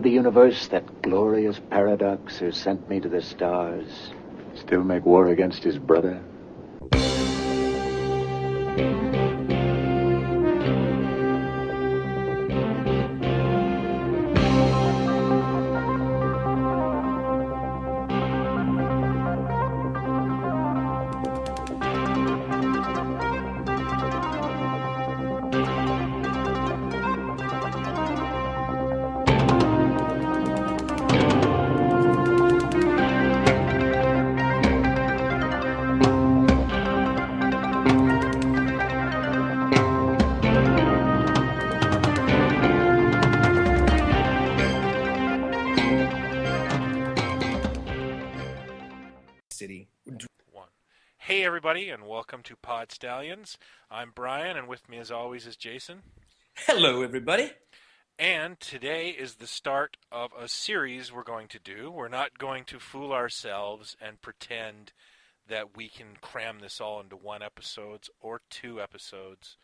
the universe, that glorious paradox who sent me to the stars, still make war against his brother? Hey everybody, and welcome to Stallions. I'm Brian, and with me as always is Jason. Hello everybody. And today is the start of a series we're going to do. We're not going to fool ourselves and pretend that we can cram this all into one episode or two episodes.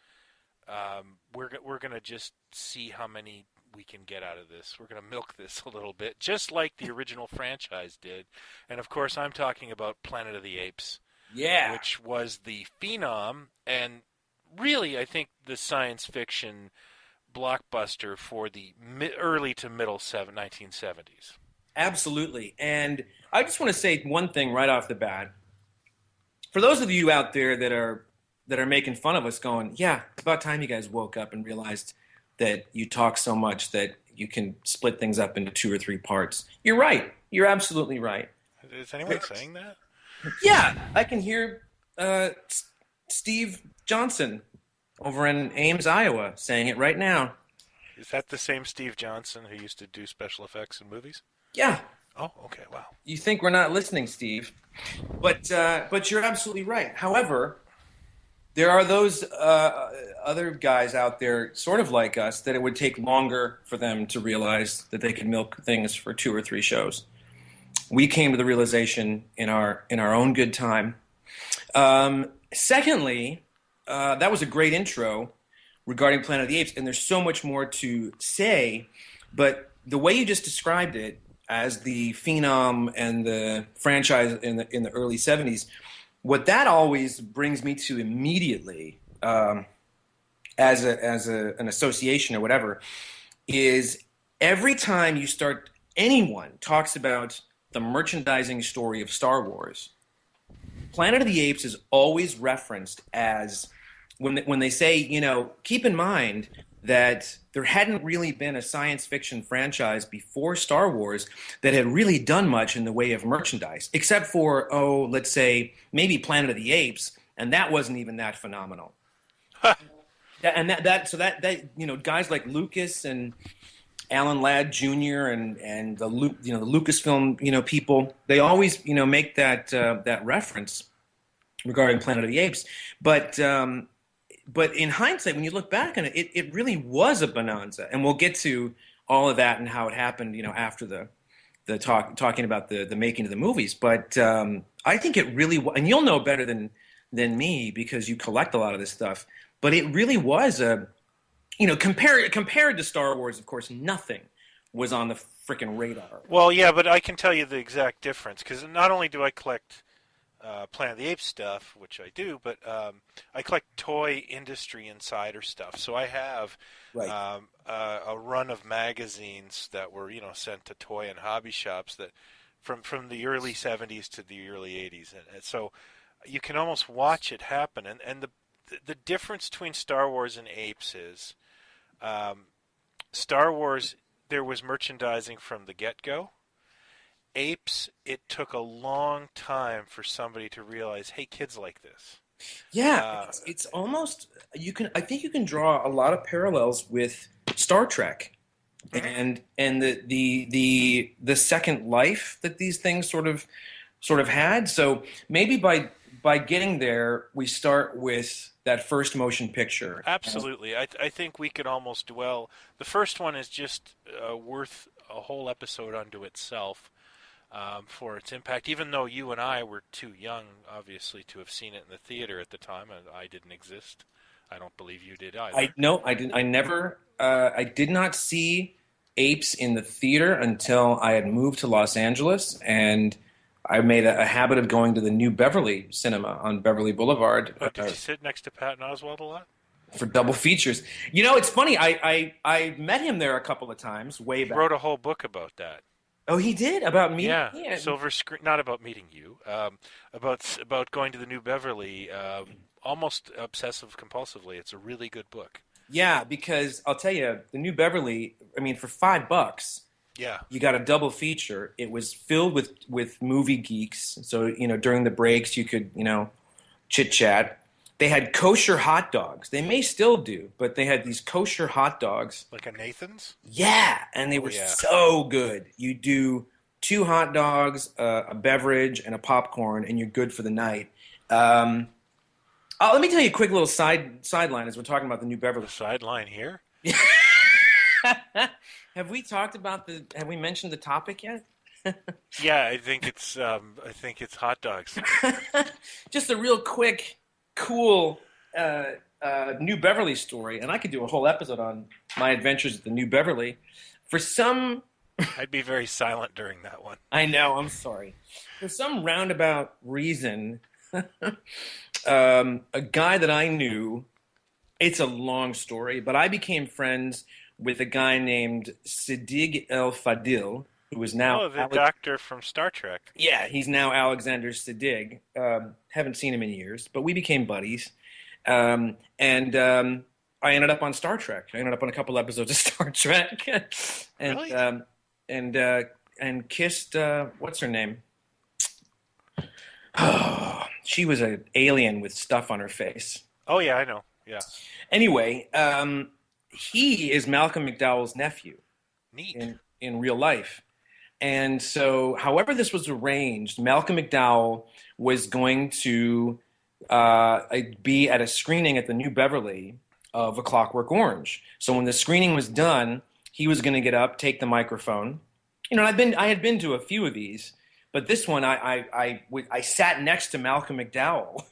We're going to just see how many we can get out of this. We're going to milk this a little bit, just like the original franchise did. And of course, I'm talking about Planet of the Apes. Yeah. Which was the phenom, and really, I think, the science fiction blockbuster for the early to middle 1970s. Absolutely. And I just want to say one thing right off the bat. For those of you out there that are making fun of us going, yeah, it's about time you guys woke up and realized that you talk so much that you can split things up into 2 or 3 parts. You're right. You're absolutely right. Is anyone saying that? Yeah, I can hear Steve Johnson over in Ames, Iowa, saying it right now. Is that the same Steve Johnson who used to do special effects in movies? Yeah. Oh, okay, wow. You think we're not listening, Steve. But you're absolutely right. However, there are those other guys out there, sort of like us, that it would take longer for them to realize that they could milk things for 2 or 3 shows. We came to the realization in our own good time. Secondly, that was a great intro regarding Planet of the Apes, and there's so much more to say. But the way you just described it as the phenom and the franchise in the early 70s, what that always brings me to immediately, as an association or whatever, is every time anyone talks about the merchandising story of Star Wars, Planet of the Apes is always referenced as, when they say, keep in mind that there hadn't really been a science fiction franchise before Star Wars that had really done much in the way of merchandise, except for, let's say, maybe Planet of the Apes, and that wasn't even that phenomenal. And that guys like Lucas and Alan Ladd Jr. and the Lucasfilm people, they always make that reference regarding Planet of the Apes, but in hindsight, when you look back on it, it really was a bonanza, and we'll get to all of that and how it happened after the talking about the making of the movies. But I think it really, and you'll know better than me because you collect a lot of this stuff. But it really was compared to Star Wars, of course, nothing was on the frickin' radar. Well, yeah, but I can tell you the exact difference, because not only do I collect Planet of the Apes stuff, which I do, but I collect toy industry insider stuff. So I have a run of magazines that were sent to toy and hobby shops that from the early 70s to the early 80s, and so you can almost watch it happen. And the difference between Star Wars and Apes is Star Wars, there was merchandising from the get-go. Apes, it took a long time for somebody to realize, hey, kids like this. Yeah, it's almost, I think you can draw a lot of parallels with Star Trek and the second life that these things sort of had. So maybe by getting there, we start with that first motion picture. Absolutely. I think we could almost dwell. The first one is just worth a whole episode unto itself for its impact, even though you and I were too young, obviously, to have seen it in the theater at the time, and I didn't exist. I don't believe you did either. I didn't. I never. I did not see Apes in the theater until I had moved to Los Angeles, and I made a habit of going to the New Beverly Cinema on Beverly Boulevard Oh, did you sit next to Patton Oswalt a lot? for double features. You know, it's funny. I met him there a couple of times way He back. wrote a whole book about that. Oh, he did about me. Yeah, Silver Screen. Not about meeting you. About going to the New Beverly. Almost obsessive compulsively. It's a really good book. Yeah, because I'll tell you, the New Beverly. I mean, for $5, Yeah, you got a double feature. It was filled with movie geeks. So during the breaks, you could chit chat. They had kosher hot dogs. They may still do, but they had these kosher hot dogs. like a Nathan's. Yeah, and they were so good. You do 2 hot dogs, a beverage, and a popcorn, and you're good for the night. Let me tell you a quick little sideline as we're talking about the New Beverly. Sideline here. Have we talked about Have we mentioned the topic yet? Yeah, I think it's hot dogs. Just a real quick, cool New Beverly story, and I could do a whole episode on my adventures at the New Beverly. For some, I'd be very silent during that one. I know. I'm sorry. For some roundabout reason, a guy that I knew. It's a long story, but I became friends with a guy named Siddig El Fadil, who is now the doctor from Star Trek. Yeah, he's now Alexander Siddig. Haven't seen him in years, but we became buddies. And I ended up on Star Trek. I ended up on a couple episodes of Star Trek. And, really? And kissed what's her name? She was an alien with stuff on her face. Oh yeah, I know. Yeah. Anyway, he is Malcolm McDowell's nephew. Neat. In real life. And so, however this was arranged, Malcolm McDowell was going to be at a screening at the New Beverly of A Clockwork Orange. So when the screening was done, he was going to get up, take the microphone. I had been to a few of these, but this one I sat next to Malcolm McDowell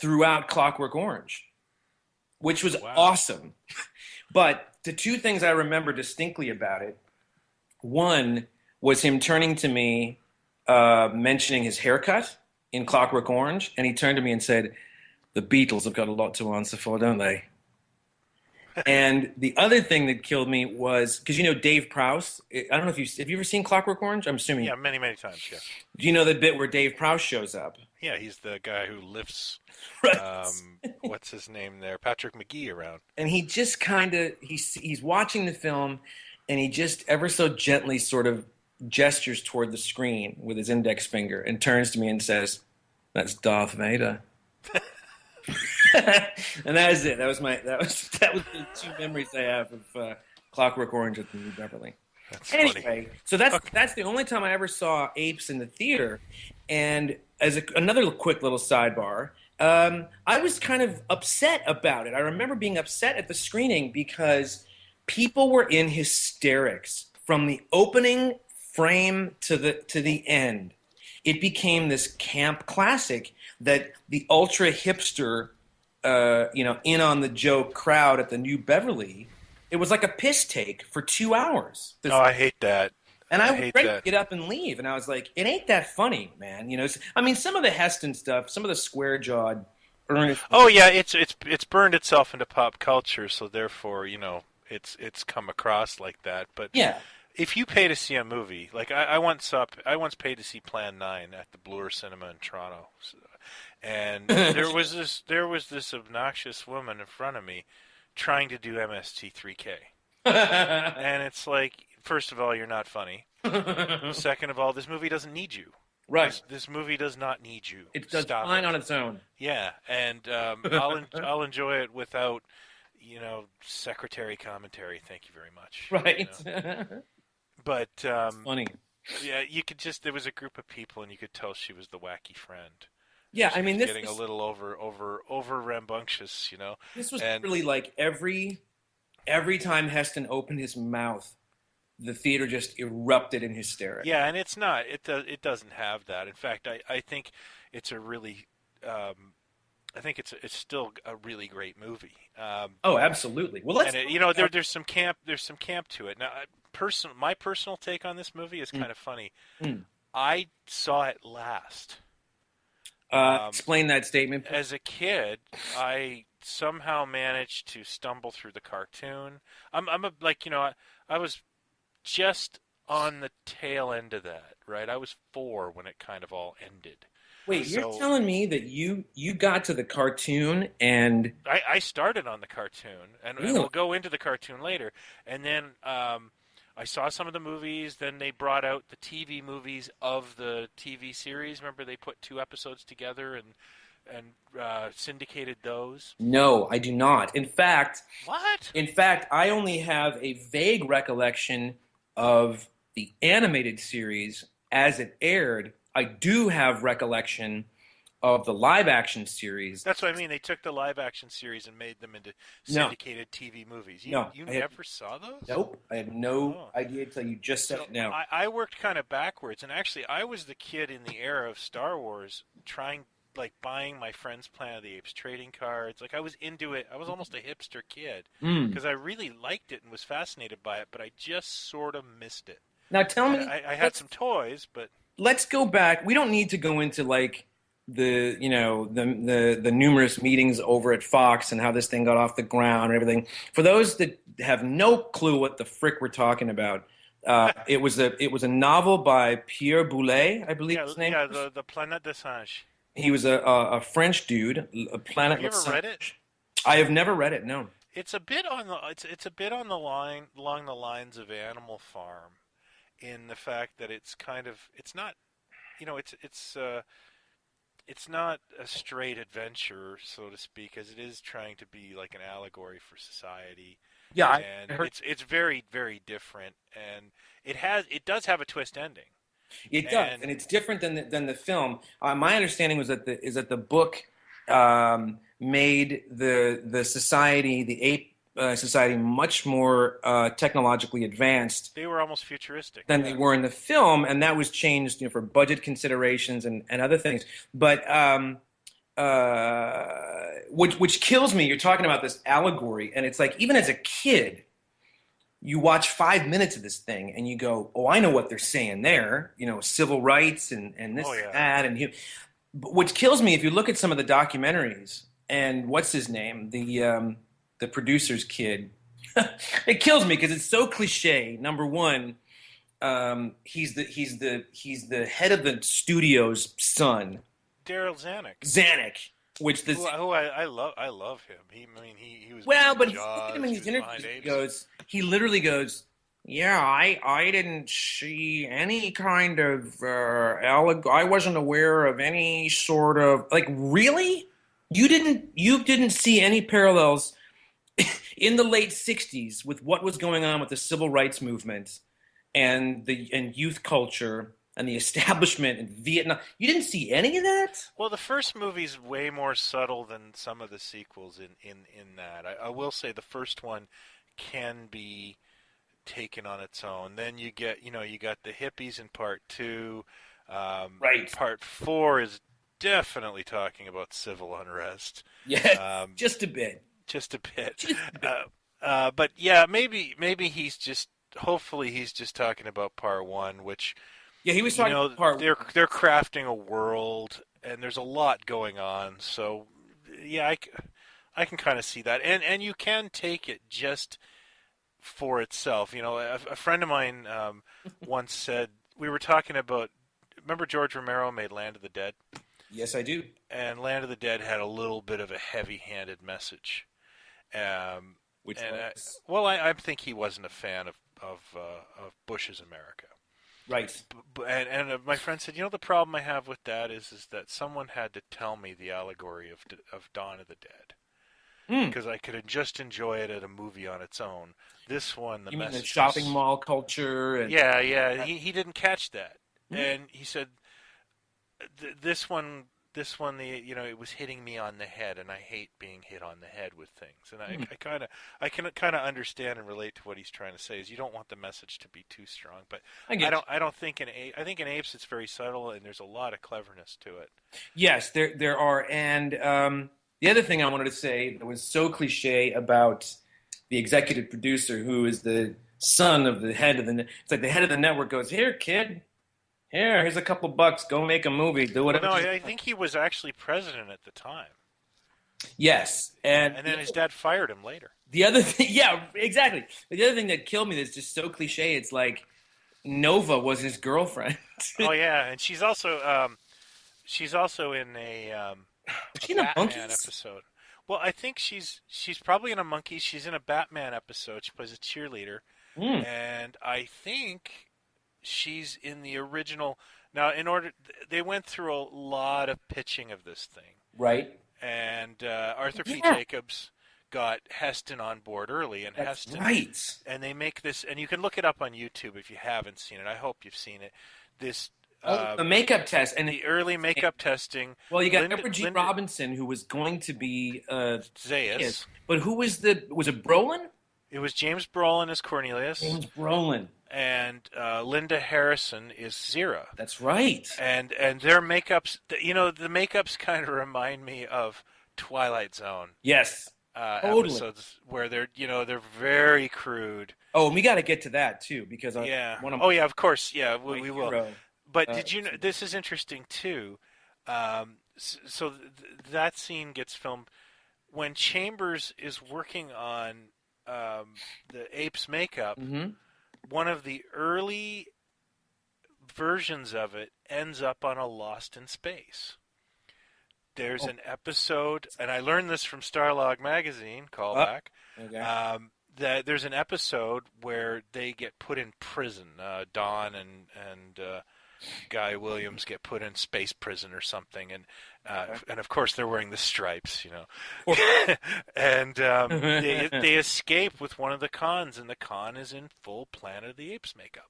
throughout Clockwork Orange, which was awesome. But the 2 things I remember distinctly about it, one was him turning to me, mentioning his haircut in Clockwork Orange, and he turned to me and said, "The Beatles have got a lot to answer for, don't they?" And the other thing that killed me was, because Dave Prowse, I don't know if have you ever seen Clockwork Orange? I'm assuming. Yeah, many, many times, yeah. Do you know the bit where Dave Prowse shows up? Yeah, he's the guy who lifts, what's his name there, Patrick McGee around. And he just kind of, he's watching the film, and he just ever so gently sort of gestures toward the screen with his index finger and turns to me and says, "That's Darth Vader." And that is it. That was the 2 memories I have of Clockwork Orange at the New Beverly. That's anyway, funny. So that's the only time I ever saw Apes in the theater. And as another quick little sidebar, I was kind of upset about it. I remember being upset at the screening because people were in hysterics from the opening frame to the end. It became this camp classic that the ultra hipster, in on the joke crowd at the New Beverly, it was like a piss take for 2 hours. I hate that. And I was ready to get up and leave, and I was like, "It ain't that funny, man." I mean, some of the Heston stuff, some of the square-jawed, earnest. Oh yeah, it's burned itself into pop culture, so therefore, it's come across like that. But yeah. If you pay to see a movie, like I once paid to see Plan 9 at the Bloor Cinema in Toronto, and there was this obnoxious woman in front of me trying to do MST3K, and it's like, first of all, you're not funny. Second of all, this movie doesn't need you. Right. This movie does not need you. It does fine on its own. Yeah, and I'll enjoy it without, secretary commentary. Thank you very much. Right. But funny. Yeah, there was a group of people, and you could tell she was the wacky friend. Yeah, she was this getting a little over rambunctious, This was really like every time Heston opened his mouth, the theater just erupted in hysterics. Yeah, and it's not. It doesn't have that. In fact, I think it's a really I think it's still a really great movie. Oh, absolutely. Well, let's. And there's some camp to it. Now, my personal take on this movie is kind of funny. Mm. I saw it last. Explain that statement, please. As a kid, I somehow managed to stumble through the cartoon. I was just on the tail end of that, right? I was 4 when it kind of all ended. Wait, you're telling me that you got to the cartoon and I started on the cartoon, and we'll go into the cartoon later. And then I saw some of the movies. Then they brought out the TV movies of the TV series. Remember, they put 2 episodes together and syndicated those? No, I do not. In fact, what? In fact, I only have a vague recollection of the animated series as it aired. I do have recollection of the live-action series. That's what I mean. They took the live-action series and made them into syndicated TV movies. You never saw those? Nope. I had no idea until you just said it now. I worked kind of backwards, and actually I was the kid in the era of Star Wars buying my friend's Planet of the Apes trading cards. Like, I was into it. I was almost a hipster kid because I really liked it and was fascinated by it, but I just sort of missed it. Now tell me. I had some toys, but... Let's go back. We don't need to go into the numerous meetings over at Fox and how this thing got off the ground and everything. For those that have no clue what the frick we're talking about, it was a novel by Pierre Boulez, I believe his name. Yeah, the Planète des Singes. He was a French dude. Have you ever read it? I have never read it. No. It's a bit on the line along the lines of Animal Farm, in the fact that it's not, it's not a straight adventure, so to speak, as it is trying to be like an allegory for society. Yeah, it's very, very different, and it does have a twist ending. It does, and it's different than the film. My understanding was that the book made the society, the ape society, much more technologically advanced. They were almost futuristic than they were in the film, and that was changed, for budget considerations and other things. But which kills me. You're talking about this allegory, and it's like, even as a kid, you watch 5 minutes of this thing and you go, oh, I know what they're saying there, civil rights and this and that. And which kills me, if you look at some of the documentaries, and what's his name, the producer's kid, it kills me because it's so cliche. Number one, he's the head of the studio's son, Daryl Zanuck. I love him. He was but look at him in these interviews. He literally goes, "Yeah, I didn't see any kind of I wasn't aware of any sort of really. You didn't see any parallels in the late '60s with what was going on with the civil rights movement and youth culture." And the establishment in Vietnam. You didn't see any of that? Well, the first movie's way more subtle than some of the sequels in that. I will say the first one can be taken on its own. Then you got the hippies in part 2. Right. Part 4 is definitely talking about civil unrest. Yeah, just a bit. But yeah, maybe hopefully he's just talking about part 1, which... Yeah, he was talking about part 1. They're crafting a world, and there's a lot going on. So, yeah, I can kind of see that, and you can take it just for itself. A friend of mine once said, we were talking about. Remember George Romero made Land of the Dead? Yes, I do. And Land of the Dead had a little bit of a heavy-handed message. Which was? I think he wasn't a fan of Bush's America. Right. And my friend said, the problem I have with that is that someone had to tell me the allegory of Dawn of the Dead. Because I could just enjoy it at a movie on its own. This one, the message... mean the shopping mall culture? And... Yeah. He didn't catch that. And he said, this one, it was hitting me on the head, and I hate being hit on the head with things. And I can kind of understand and relate to what he's trying to say. Is you don't want the message to be too strong, but I don't think I think in Apes it's very subtle, and there's a lot of cleverness to it. Yes, there are, and The other thing I wanted to say that was so cliche about the executive producer, who is the son of the head of the, it's like the head of the network goes, "Here, kid, here's a couple bucks. Go make a movie. Do Well, whatever." no, I think he was actually president at the time. Yes, And then his dad fired him later. the other thing, yeah, exactly. But the other thing that killed me that's just so cliche. It's like Nova was his girlfriend. Oh yeah, and she's also in a She in a Batman Monkeys? episode. Well, I think she's probably in a Monkeys. She's in a Batman episode. She plays a cheerleader, and I think she's in the original. Now, they went through a lot of pitching of this thing, Right. and Arthur P. Jacobs got Heston on board early, and That's Heston, right. and they make this, and you can look it up on YouTube if you haven't seen it. I hope you've seen it. This. The makeup test and The early makeup testing. Well, you got Edward G. Robinson, who was going to be Zaius, but who was was it Brolin? It was James Brolin as Cornelius. James Brolin. And Linda Harrison is Zira. That's right. And their makeups, the makeups kind of remind me of Twilight Zone. Yes. Totally. Episodes where they're very crude. Oh, and we got to get to that too because of course, yeah, we will. But did you know, this is interesting too. So that scene gets filmed when Chambers is working on the Apes makeup. Mm-hmm. One of the early versions of it ends up on a Lost in Space. There's an episode, and I learned this from Starlog magazine, callback, that there's an episode where they get put in prison. Don and Guy Williams get put in space prison or something, and of course they're wearing the stripes, and they escape with one of the cons, and the con is in full Planet of the Apes makeup.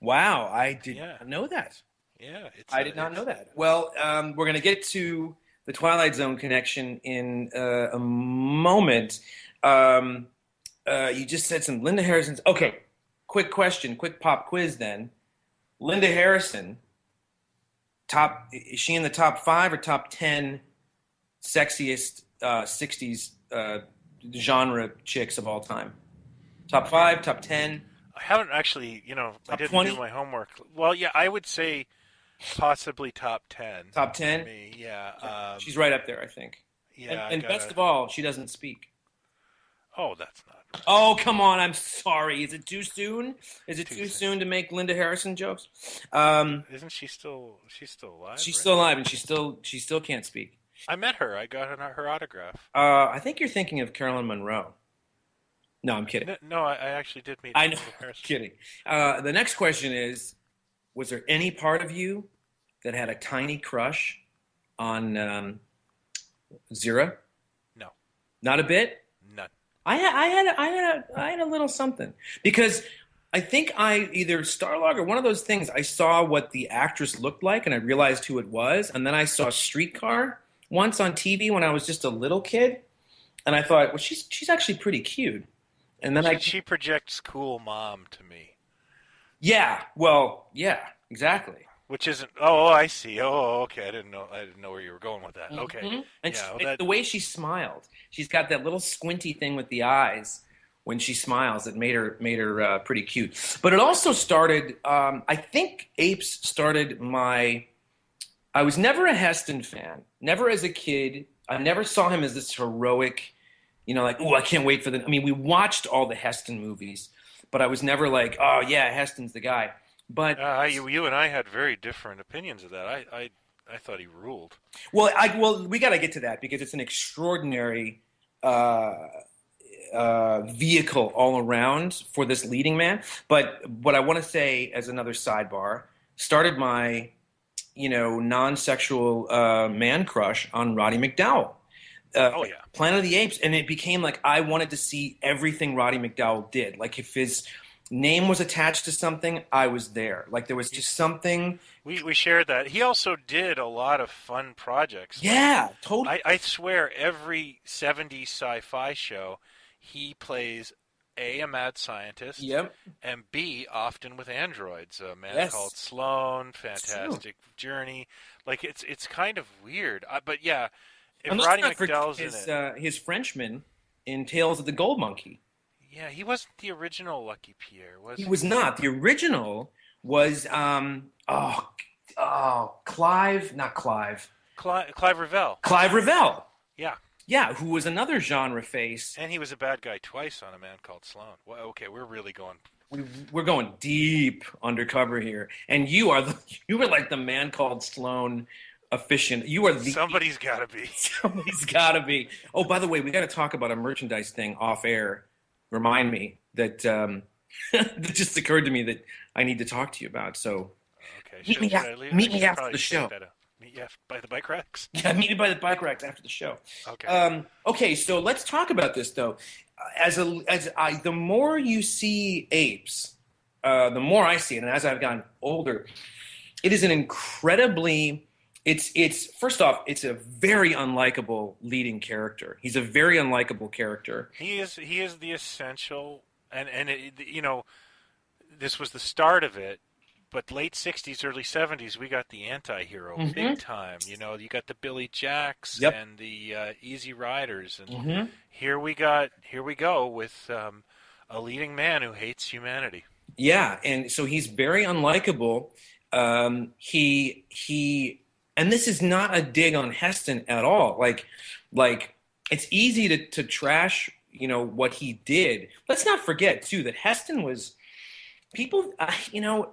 Wow, I did not know that. Yeah, I did not know that. Well, we're going to get to the Twilight Zone connection in a moment. You just said some Linda Harrison's. Okay, quick question, quick pop quiz then. Linda Harrison, is she in the top 5 or top 10 sexiest 60s genre chicks of all time? Top 5, top 10? I haven't actually, I didn't 20? do my homework. Well, yeah, I would say possibly top 10. Top 10? Me, yeah. She's right up there, I think. Yeah. And best of all, she doesn't speak. Oh, that's not. Oh, come on. I'm sorry. Is it too soon? Is it too soon to make Linda Harrison jokes? Isn't she still? She's still alive. She's still alive, and she still can't speak. I met her. I got her autograph. I think you're thinking of Carolyn Monroe. No, I'm kidding. No, I actually did meet. I know. Kidding. The next question is: was there any part of you that had a tiny crush on Zira? No. Not a bit. None. I had a little something because I think I either Starlog or one of those things. I saw what the actress looked like and I realized who it was, and then I saw Streetcar once on TV when I was just a little kid, and I thought, well, she's actually pretty cute. And then she projects cool mom to me. Yeah. Well. Yeah. Exactly. Which isn't. Oh, I see. Oh, okay. I didn't know where you were going with that. Mm-hmm. Okay. And the way she smiled, she's got that little squinty thing with the eyes when she smiles. It made her pretty cute. But it also started. I think Apes started my. I was never a Heston fan. Never as a kid. I never saw him as this heroic. Like, oh, I can't wait for the. I mean, we watched all the Heston movies, but I was never like, oh yeah, Heston's the guy. But you and I had very different opinions of that. I thought he ruled. Well, we got to get to that because it's an extraordinary vehicle all around for this leading man. But what I want to say as another sidebar started my, non-sexual man crush on Roddy McDowell. Oh yeah, Planet of the Apes, and it became like I wanted to see everything Roddy McDowell did. Like if his name was attached to something, I was there. Like there was just something. We shared that. He also did a lot of fun projects. Yeah, totally. I swear every 70s sci-fi show, he plays A, mad scientist, yep, and B, often with androids. A man called Sloane, Fantastic Journey. Like it's kind of weird. But yeah, if And let's Roddy not forget McDowell's in it, his Frenchman in Tales of the Gold Monkey. yeah, he wasn't the original Lucky Pierre, was He he? was not. The original was Clive, not Clive. Clive Revell. Clive Revell. Yeah. Yeah, who was another genre face. And he was a bad guy twice on A Man Called Sloane. Well, okay, we're really going. We're going deep undercover here, and you were like the Man Called Sloane efficient. You are the Somebody's got to be. Somebody's got to be. Oh, by the way, we got to talk about a merchandise thing off air. Remind me that that just occurred to me that I need to talk to you about. So Okay, meet me after the show. Meet you by the bike racks? Yeah, meet me by the bike racks after the show. Okay. Okay, so let's talk about this though. The more you see Apes, the more I see it, and as I've gotten older, it is an incredibly. It's first off, it's a very unlikable leading character. He's a very unlikable character. He is the essential, and this was the start of it. But late 60s, early 70s, we got the anti-hero big time. You got the Billy Jacks and the Easy Riders, and here we go with a leading man who hates humanity. Yeah, and so he's very unlikable. And this is not a dig on Heston at all. Like it's easy to trash, what he did. Let's not forget too that Heston was. People,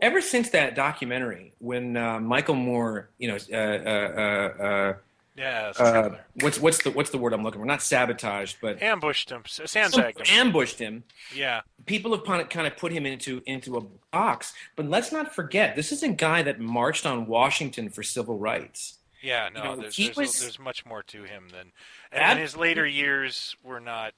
ever since that documentary when Michael Moore, what's the word I'm looking for? Not sabotaged, but ambushed him, sandbagged him. Ambushed him. Yeah. People have kind of put him into a box, but let's not forget this is a guy that marched on Washington for civil rights. Yeah, no, there's much more to him and his later years were not.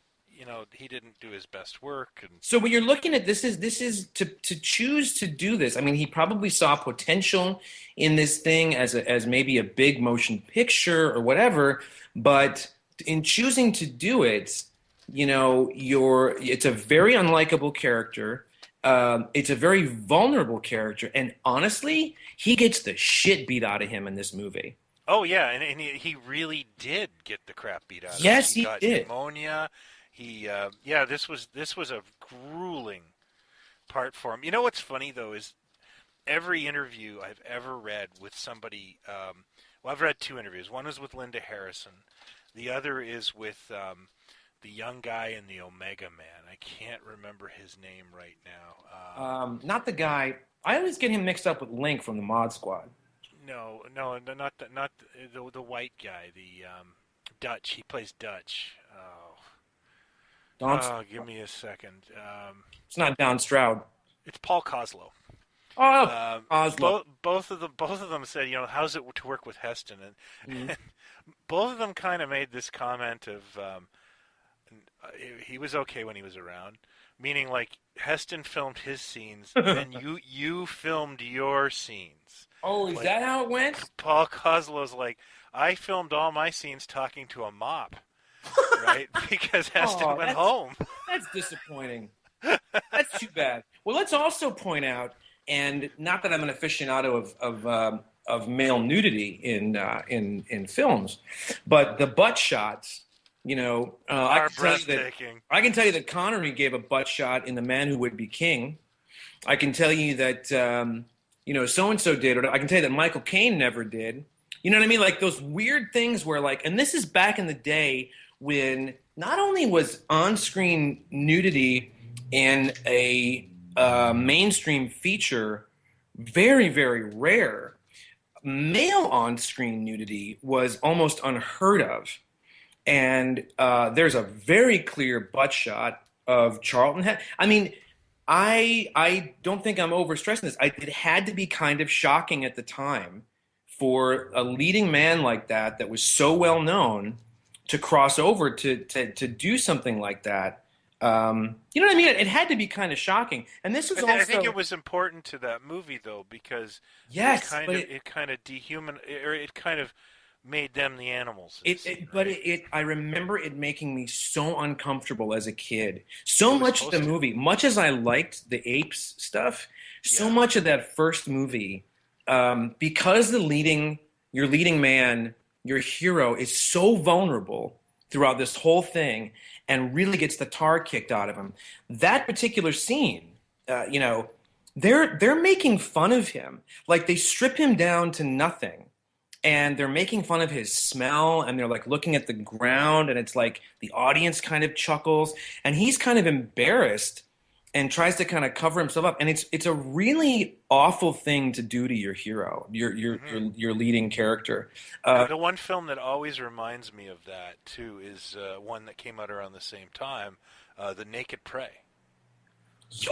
He didn't do his best work. And so when you're looking at this is to choose to do this. I mean, he probably saw potential in this thing as maybe a big motion picture or whatever. But in choosing to do it, it's a very unlikable character. It's a very vulnerable character, and honestly, he gets the shit beat out of him in this movie. Oh yeah, and he really did get the crap beat out of him. Yes, he got did. Pneumonia. This was a grueling part for him. You know what's funny though is every interview I've ever read with somebody. I've read two interviews. One is with Linda Harrison. The other is with the young guy in the Omega Man. I can't remember his name right now. Not the guy. I always get him mixed up with Link from the Mod Squad. No, not the white guy. The Dutch. He plays Dutch. Give me a second. It's not Don Stroud. It's Paul Koslow. Oh, Koslow. Both of them said, how's it to work with Heston? And both of them kind of made this comment of he was okay when he was around, meaning like Heston filmed his scenes and you filmed your scenes. Oh, is that how it went? Paul Koslow's like, I filmed all my scenes talking to a mop. Right, because Heston went home. That's disappointing. That's too bad. Well, let's also point out, and not that I'm an aficionado of male nudity in films, but the butt shots. Are breathtaking. I can tell you that Connery gave a butt shot in The Man Who Would Be King. I can tell you that so and so did, or I can tell you that Michael Caine never did. You know what I mean? Like those weird things where and this is back in the day when not only was on-screen nudity in a mainstream feature very, very rare, male on-screen nudity was almost unheard of. And there's a very clear butt shot of Charlton Heston. I mean, I don't think I'm overstressing this. It had to be kind of shocking at the time for a leading man like that was so well known to cross over to do something like that. You know what I mean? It had to be kind of shocking. And this was I think it was important to that movie though, because it kind of made them the animals. I remember it making me so uncomfortable as a kid. So much of the movie, much as I liked the Apes stuff, so much of that first movie, because your leading man your hero is so vulnerable throughout this whole thing and really gets the tar kicked out of him. That particular scene, they're making fun of him. Like, they strip him down to nothing. And they're making fun of his smell, and they're like looking at the ground, and it's like the audience kind of chuckles, and he's kind of embarrassed and tries to kind of cover himself up. And it's a really awful thing to do to your hero, your leading character. The one film that always reminds me of that too is one that came out around the same time, The Naked Prey.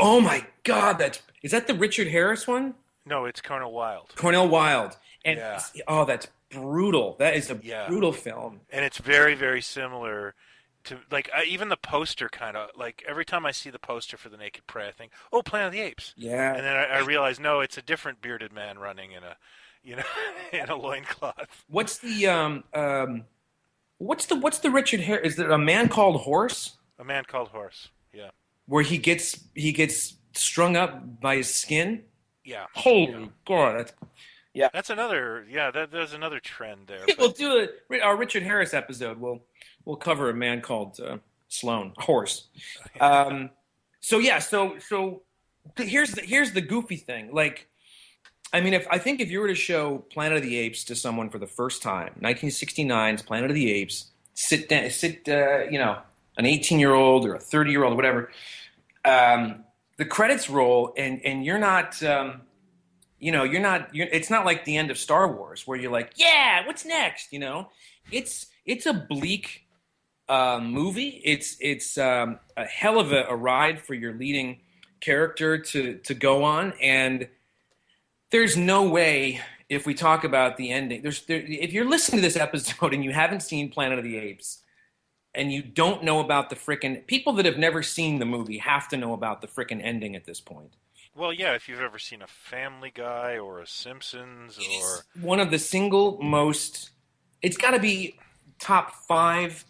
Oh my God, is that the Richard Harris one? No, it's Cornel Wilde. Cornel Wilde. And that's brutal. That is a brutal film. And it's very, very similar to, like, even the poster kind of, like, every time I see the poster for The Naked Prey, I think, oh, Planet of the Apes. Yeah. And then I realize, no, it's a different bearded man running in a loincloth. What's the Richard Harris? Is there A Man Called Horse? A Man Called Horse. Yeah. Where he gets strung up by his skin? Yeah. Holy God. That's another. Yeah, there's another trend there. We'll do our Richard Harris episode. We'll cover A Man Called Sloane, Horse. So here's the goofy thing. Like, I mean, if you were to show Planet of the Apes to someone for the first time, 1969's Planet of the Apes, an 18-year-old or a 30-year-old, whatever, the credits roll, and you're not. It's not like the end of Star Wars where you're like, yeah, what's next? It's a bleak movie. It's a hell of a ride for your leading character to go on. And there's no way, if we talk about the ending, if you're listening to this episode and you haven't seen Planet of the Apes and you don't know about the frickin' people that have never seen the movie have to know about the frickin' ending at this point. Well, yeah, if you've ever seen a Family Guy or a Simpsons or... one of the single most... It's got to be top 5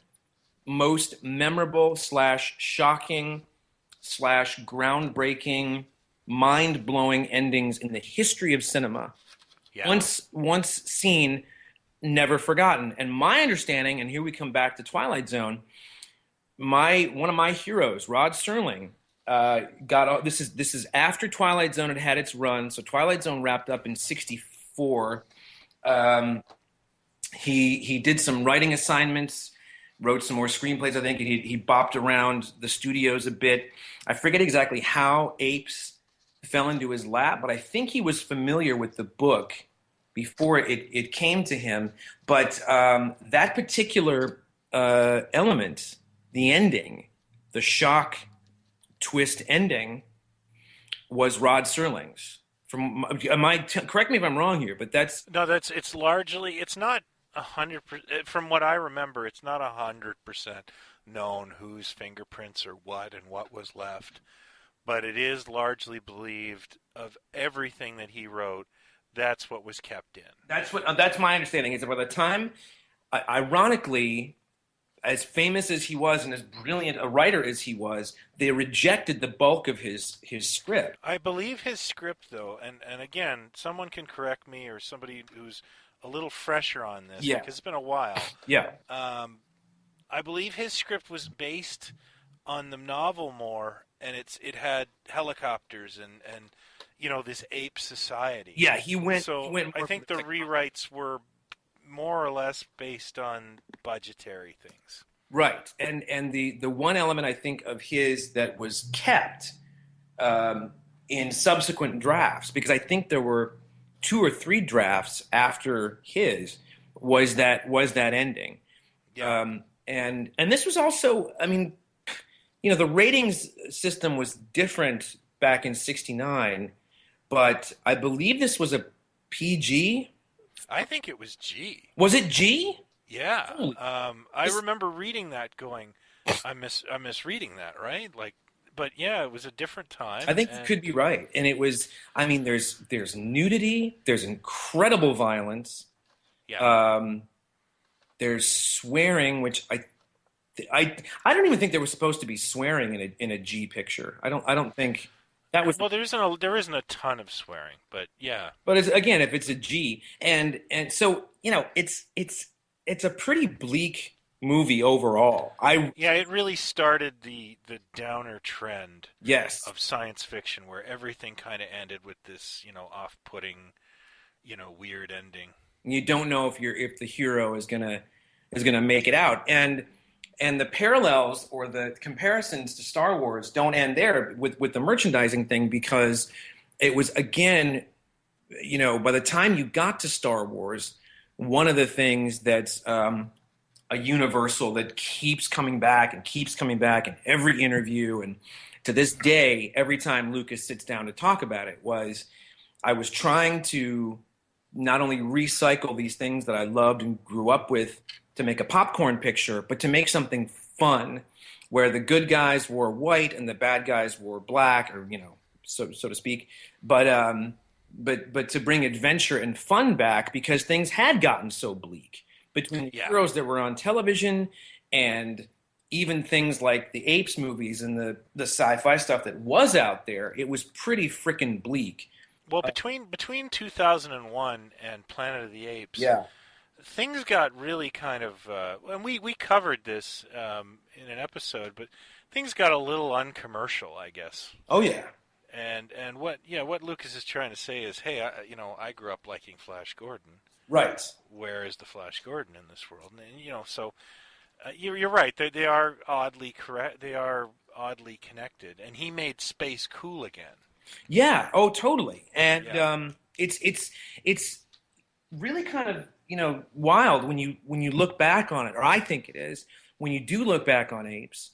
most memorable / shocking / groundbreaking, mind-blowing endings in the history of cinema. Yeah. Once seen, never forgotten. And my understanding, and here we come back to Twilight Zone, one of my heroes, Rod Serling... this is after Twilight Zone had its run. So Twilight Zone wrapped up in '64. He did some writing assignments, wrote some more screenplays, I think, and he bopped around the studios a bit. I forget exactly how Apes fell into his lap, but I think he was familiar with the book before it came to him. But that particular element, the ending, the shock twist ending, was Rod Serling's. Correct me if I'm wrong here, but it's largely, it's not 100%. From what I remember, it's not 100% known whose fingerprints or what and what was left, but it is largely believed of everything that he wrote. That's what was kept in. That's my understanding. Is that by the time, ironically, as famous as he was and as brilliant a writer as he was, they rejected the bulk of his script. I believe his script, though, and again, someone can correct me or somebody who's a little fresher on this, because it's been a while. Yeah. I believe his script was based on the novel more, and it had helicopters and this ape society. Yeah, he went. I think the rewrites were more or less based on budgetary things. Right. And the one element I think of his that was kept in subsequent drafts, because I think there were 2 or 3 drafts after his, was that ending. Yeah. And this was also, I mean, the ratings system was different back in '69, but I believe this was a PG. I think it was G. Was it G? Yeah. I remember reading that going, I'm misreading that, right? Like, but yeah, it was a different time. I think you could be right. And it was, I mean, there's nudity, there's incredible violence. Yeah. There's swearing, which I don't even think there was supposed to be swearing in a G picture. I don't think that was. Well, there isn't a ton of swearing, but yeah. But again, if it's a G, and so it's it's a pretty bleak movie overall. Yeah, it really started the downer trend Yes. of science fiction, where everything kind of ended with this, off-putting, weird ending. You don't know if the hero is gonna make it out, and the parallels or the comparisons to Star Wars don't end there with the merchandising thing, because it was, again, by the time you got to Star Wars, one of the things that's a universal that keeps coming back and keeps coming back in every interview, and to this day, every time Lucas sits down to talk about it, was I was trying to not only recycle these things that I loved and grew up with to make a popcorn picture, but to make something fun where the good guys wore white and the bad guys wore black, or so to speak. But to bring adventure and fun back, because things had gotten so bleak between the heroes that were on television and even things like the Apes movies and the sci-fi stuff that was out there. It was pretty freaking bleak. Well, between 2001 and Planet of the Apes, things got really kind of, and we covered this in an episode, but things got a little uncommercial, I guess. Oh yeah. And what Lucas is trying to say is, hey, I grew up liking Flash Gordon. Right. Where is the Flash Gordon in this world? And so you're right. They are oddly correct. They are oddly connected, and he made space cool again. Yeah. Oh, totally. And it's really kind of wild when you look back on it, or I think it is when you do look back on Apes.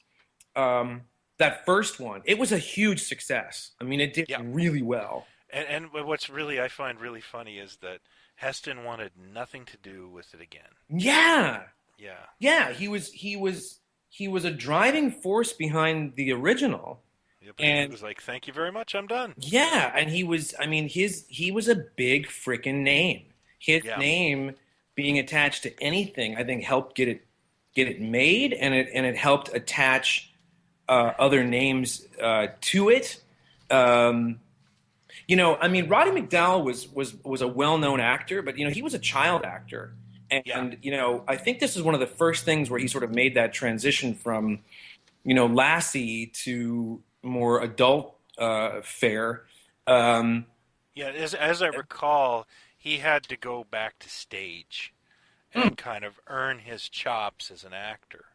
That first one, it was a huge success. I mean, it did really well. And what's really I find really funny is that Heston wanted nothing to do with it again. Yeah. Yeah. Yeah. He was a driving force behind the original. Yeah, but and he was like, "Thank you very much, I'm done." Yeah, and he was a big freaking name. His name being attached to anything, I think, helped get it made, and it helped attach other names to it. Roddy McDowell was a well-known actor, but he was a child actor, and I think this is one of the first things where he sort of made that transition from Lassie to more adult fare. As I recall, he had to go back to stage and kind of earn his chops as an actor.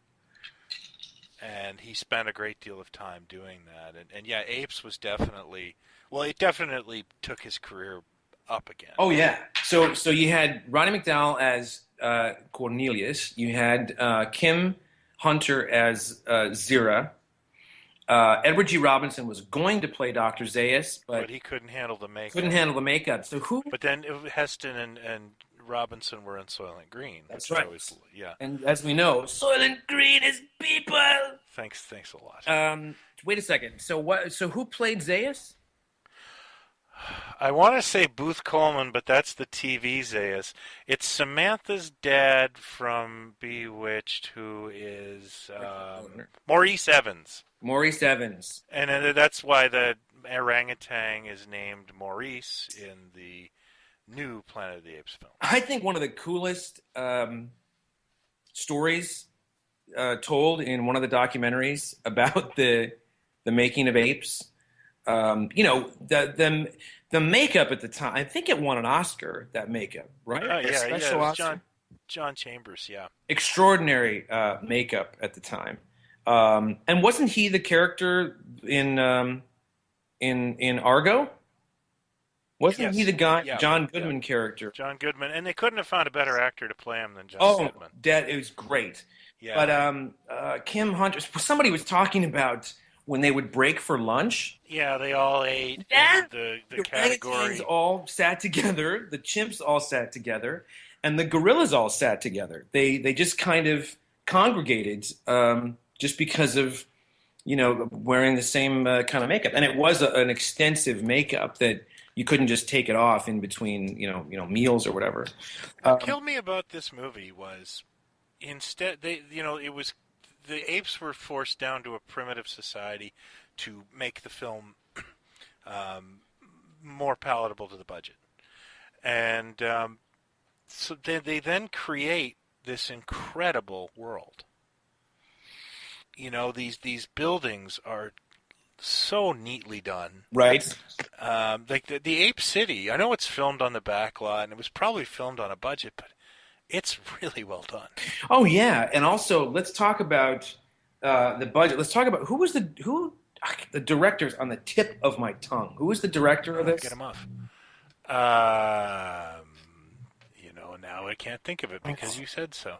And he spent a great deal of time doing that. And Apes was definitely took his career up again. Oh yeah. So you had Roddy McDowell as Cornelius. You had Kim Hunter as Zira. Edward G. Robinson was going to play Dr. Zaius, but he couldn't handle the makeup. So who? But then Heston and Robinson were in Soylent Green. That's right. And as we know, Soylent Green is people. Thanks a lot. Wait a second. So who played Zaius? I want to say Booth Coleman, but that's the TV Zaius. It's Samantha's dad from Bewitched, who is Maurice Evans. Maurice Evans. And that's why the orangutan is named Maurice in the new Planet of the Apes film. I think one of the coolest stories told in one of the documentaries about the making of Apes. The makeup at the time, I think it won an Oscar, that makeup, right? Special Oscar? John Chambers, yeah. Extraordinary makeup at the time. And wasn't he the character in Argo? Wasn't he the guy, John Goodman character? John Goodman, and they couldn't have found a better actor to play him than John Goodman. It was great. Yeah. But Kim Hunter, somebody was talking about when they would break for lunch. Yeah, they all ate in the category. The all sat together, the chimps all sat together, and the gorillas all sat together. They just kind of congregated just because of wearing the same kind of makeup. And it was an extensive makeup that you couldn't just take it off in between meals or whatever. What killed me about this movie was instead it was the apes were forced down to a primitive society to make the film more palatable to the budget. And so they then create this incredible world. You know, these buildings are so neatly done. Right. Like the Ape City, I know it's filmed on the back lot, and it was probably filmed on a budget, but it's really well done. Oh yeah, and also let's talk about the budget. Let's talk about who the director's on the tip of my tongue. Who was the director of this? Get him off. You know, now I can't think of it because you said so.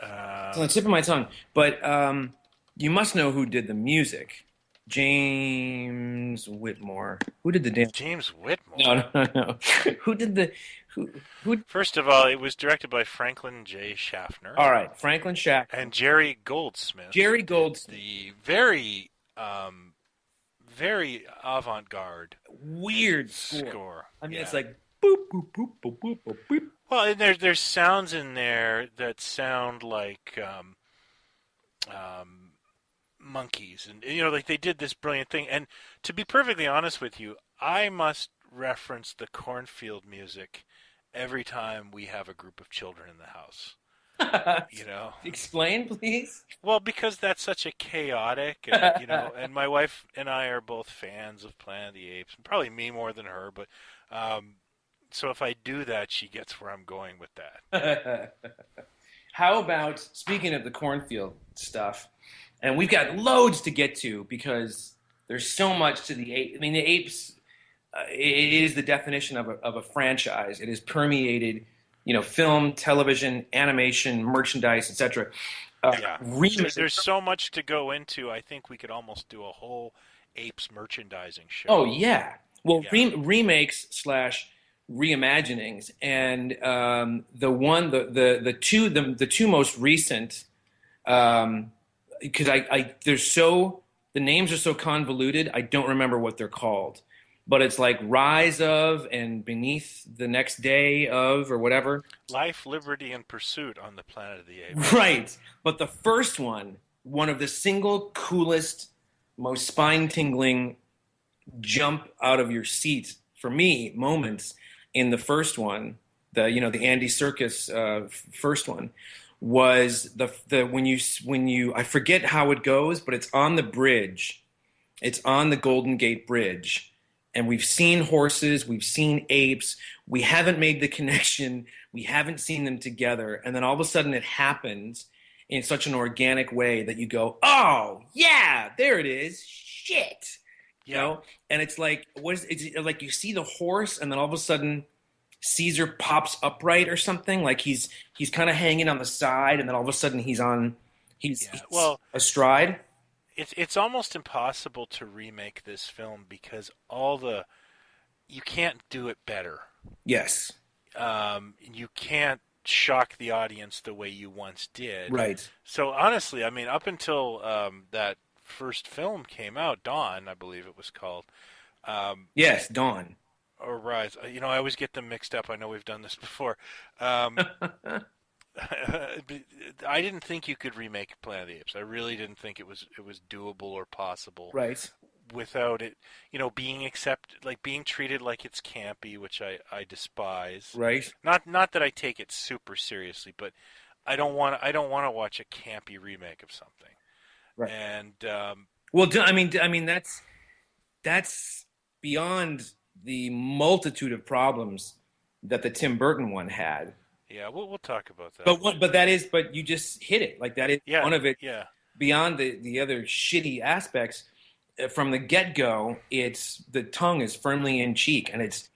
It's on the tip of my tongue. But you must know who did the music. James Whitmore. Who did the dance? James Whitmore? No. Who did the... Who? First of all, it was directed by Franklin J. Schaffner. All right, Franklin Schaffner. And Jerry Goldsmith. Jerry Goldsmith. The very, very avant-garde... Weird score. I mean, it's like... Boop, boop, boop, boop, boop, boop, boop. Well, and there's sounds in there that sound like... monkeys, and you know, like they did this brilliant thing. And to be perfectly honest with you, I must reference the cornfield music every time we have a group of children in the house. You know, explain, please. Well, because that's such a chaotic, and, you know, and my wife and I are both fans of Planet of the Apes, and probably me more than her, but so if I do that, she gets where I'm going with that. How about, speaking of the cornfield stuff, and we've got loads to get to because there's so much to the Apes. I mean, the Apes, it is the definition of a franchise. It has permeated, you know, film, television, animation, merchandise, etc. There's so much to go into. I think we could almost do a whole Apes merchandising show. Oh yeah. Well, yeah. Remakes / reimaginings, and the two most recent. Because the names are so convoluted, I don't remember what they're called. But it's like Rise of and Beneath the Next Day of or whatever. Life, Liberty, and Pursuit on the Planet of the Apes. Right. But the first one of the single coolest, most spine-tingling jump out of your seat, for me, moments in the first one, the Andy Serkis first one, was the when you I forget how it goes, but it's on the bridge. It's on the Golden Gate Bridge. And we've seen horses, we've seen apes, we haven't made the connection, we haven't seen them together, and then all of a sudden it happens in such an organic way that you go, oh, yeah, there it is, shit. You know? And it's like, it's like you see the horse, and then all of a sudden Caesar pops upright or something, like he's kind of hanging on the side, and then all of a sudden he's astride. It's almost impossible to remake this film because you can't do it better. Yes. You can't shock the audience the way you once did. Right. So honestly, I mean, up until that first film came out, Dawn, I believe it was called. Yes, Dawn. Or Rise. You know, I always get them mixed up. I know we've done this before. I didn't think you could remake Planet of the Apes. I really didn't think it was doable or possible. Right. Without it, you know, being treated like it's campy, which I despise. Right. Not that I take it super seriously, but I don't want to watch a campy remake of something. Right. And well, I mean that's beyond the multitude of problems that the Tim Burton one had. Yeah, we'll talk about that. But you just hit it. Like that is one of it. Yeah. Beyond the other shitty aspects, from the get-go, the tongue is firmly in cheek, and it's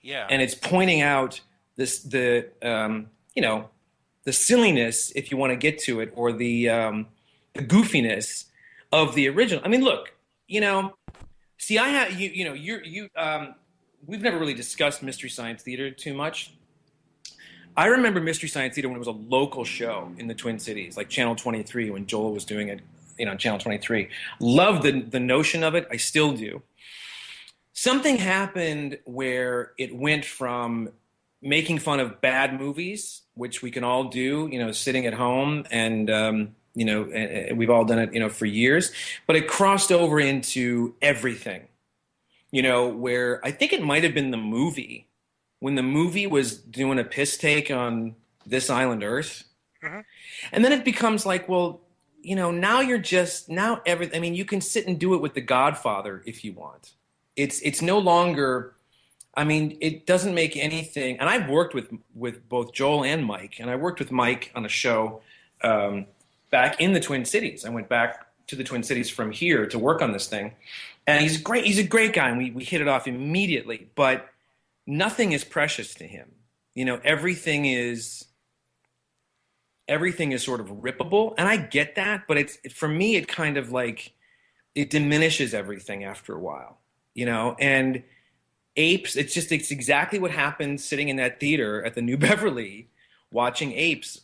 pointing out the silliness, if you want to get to it, or the goofiness of the original. I mean, look, you know, see, I have we've never really discussed Mystery Science Theater too much. I remember Mystery Science Theater when it was a local show in the Twin Cities, like Channel 23, when Joel was doing it, Channel 23. Loved the notion of it. I still do. Something happened where it went from making fun of bad movies, which we can all do, sitting at home, and and we've all done it, for years. But it crossed over into everything, where I think it might have been the movie. When the movie was doing a piss take on This Island Earth, Mm-hmm. And then it becomes like, well, now I mean, you can sit and do it with The Godfather if you want. It's no longer, I mean, it doesn't make anything. And I've worked with both Joel and Mike, and I worked with Mike on a show back in the Twin Cities. I went back to the Twin Cities from here to work on this thing. And he's great. He's a great guy, and we hit it off immediately. But nothing is precious to him. Everything is sort of rippable, and I get that, but for me it kind of like it diminishes everything after a while, and Apes, it's exactly what happened sitting in that theater at the New Beverly watching Apes,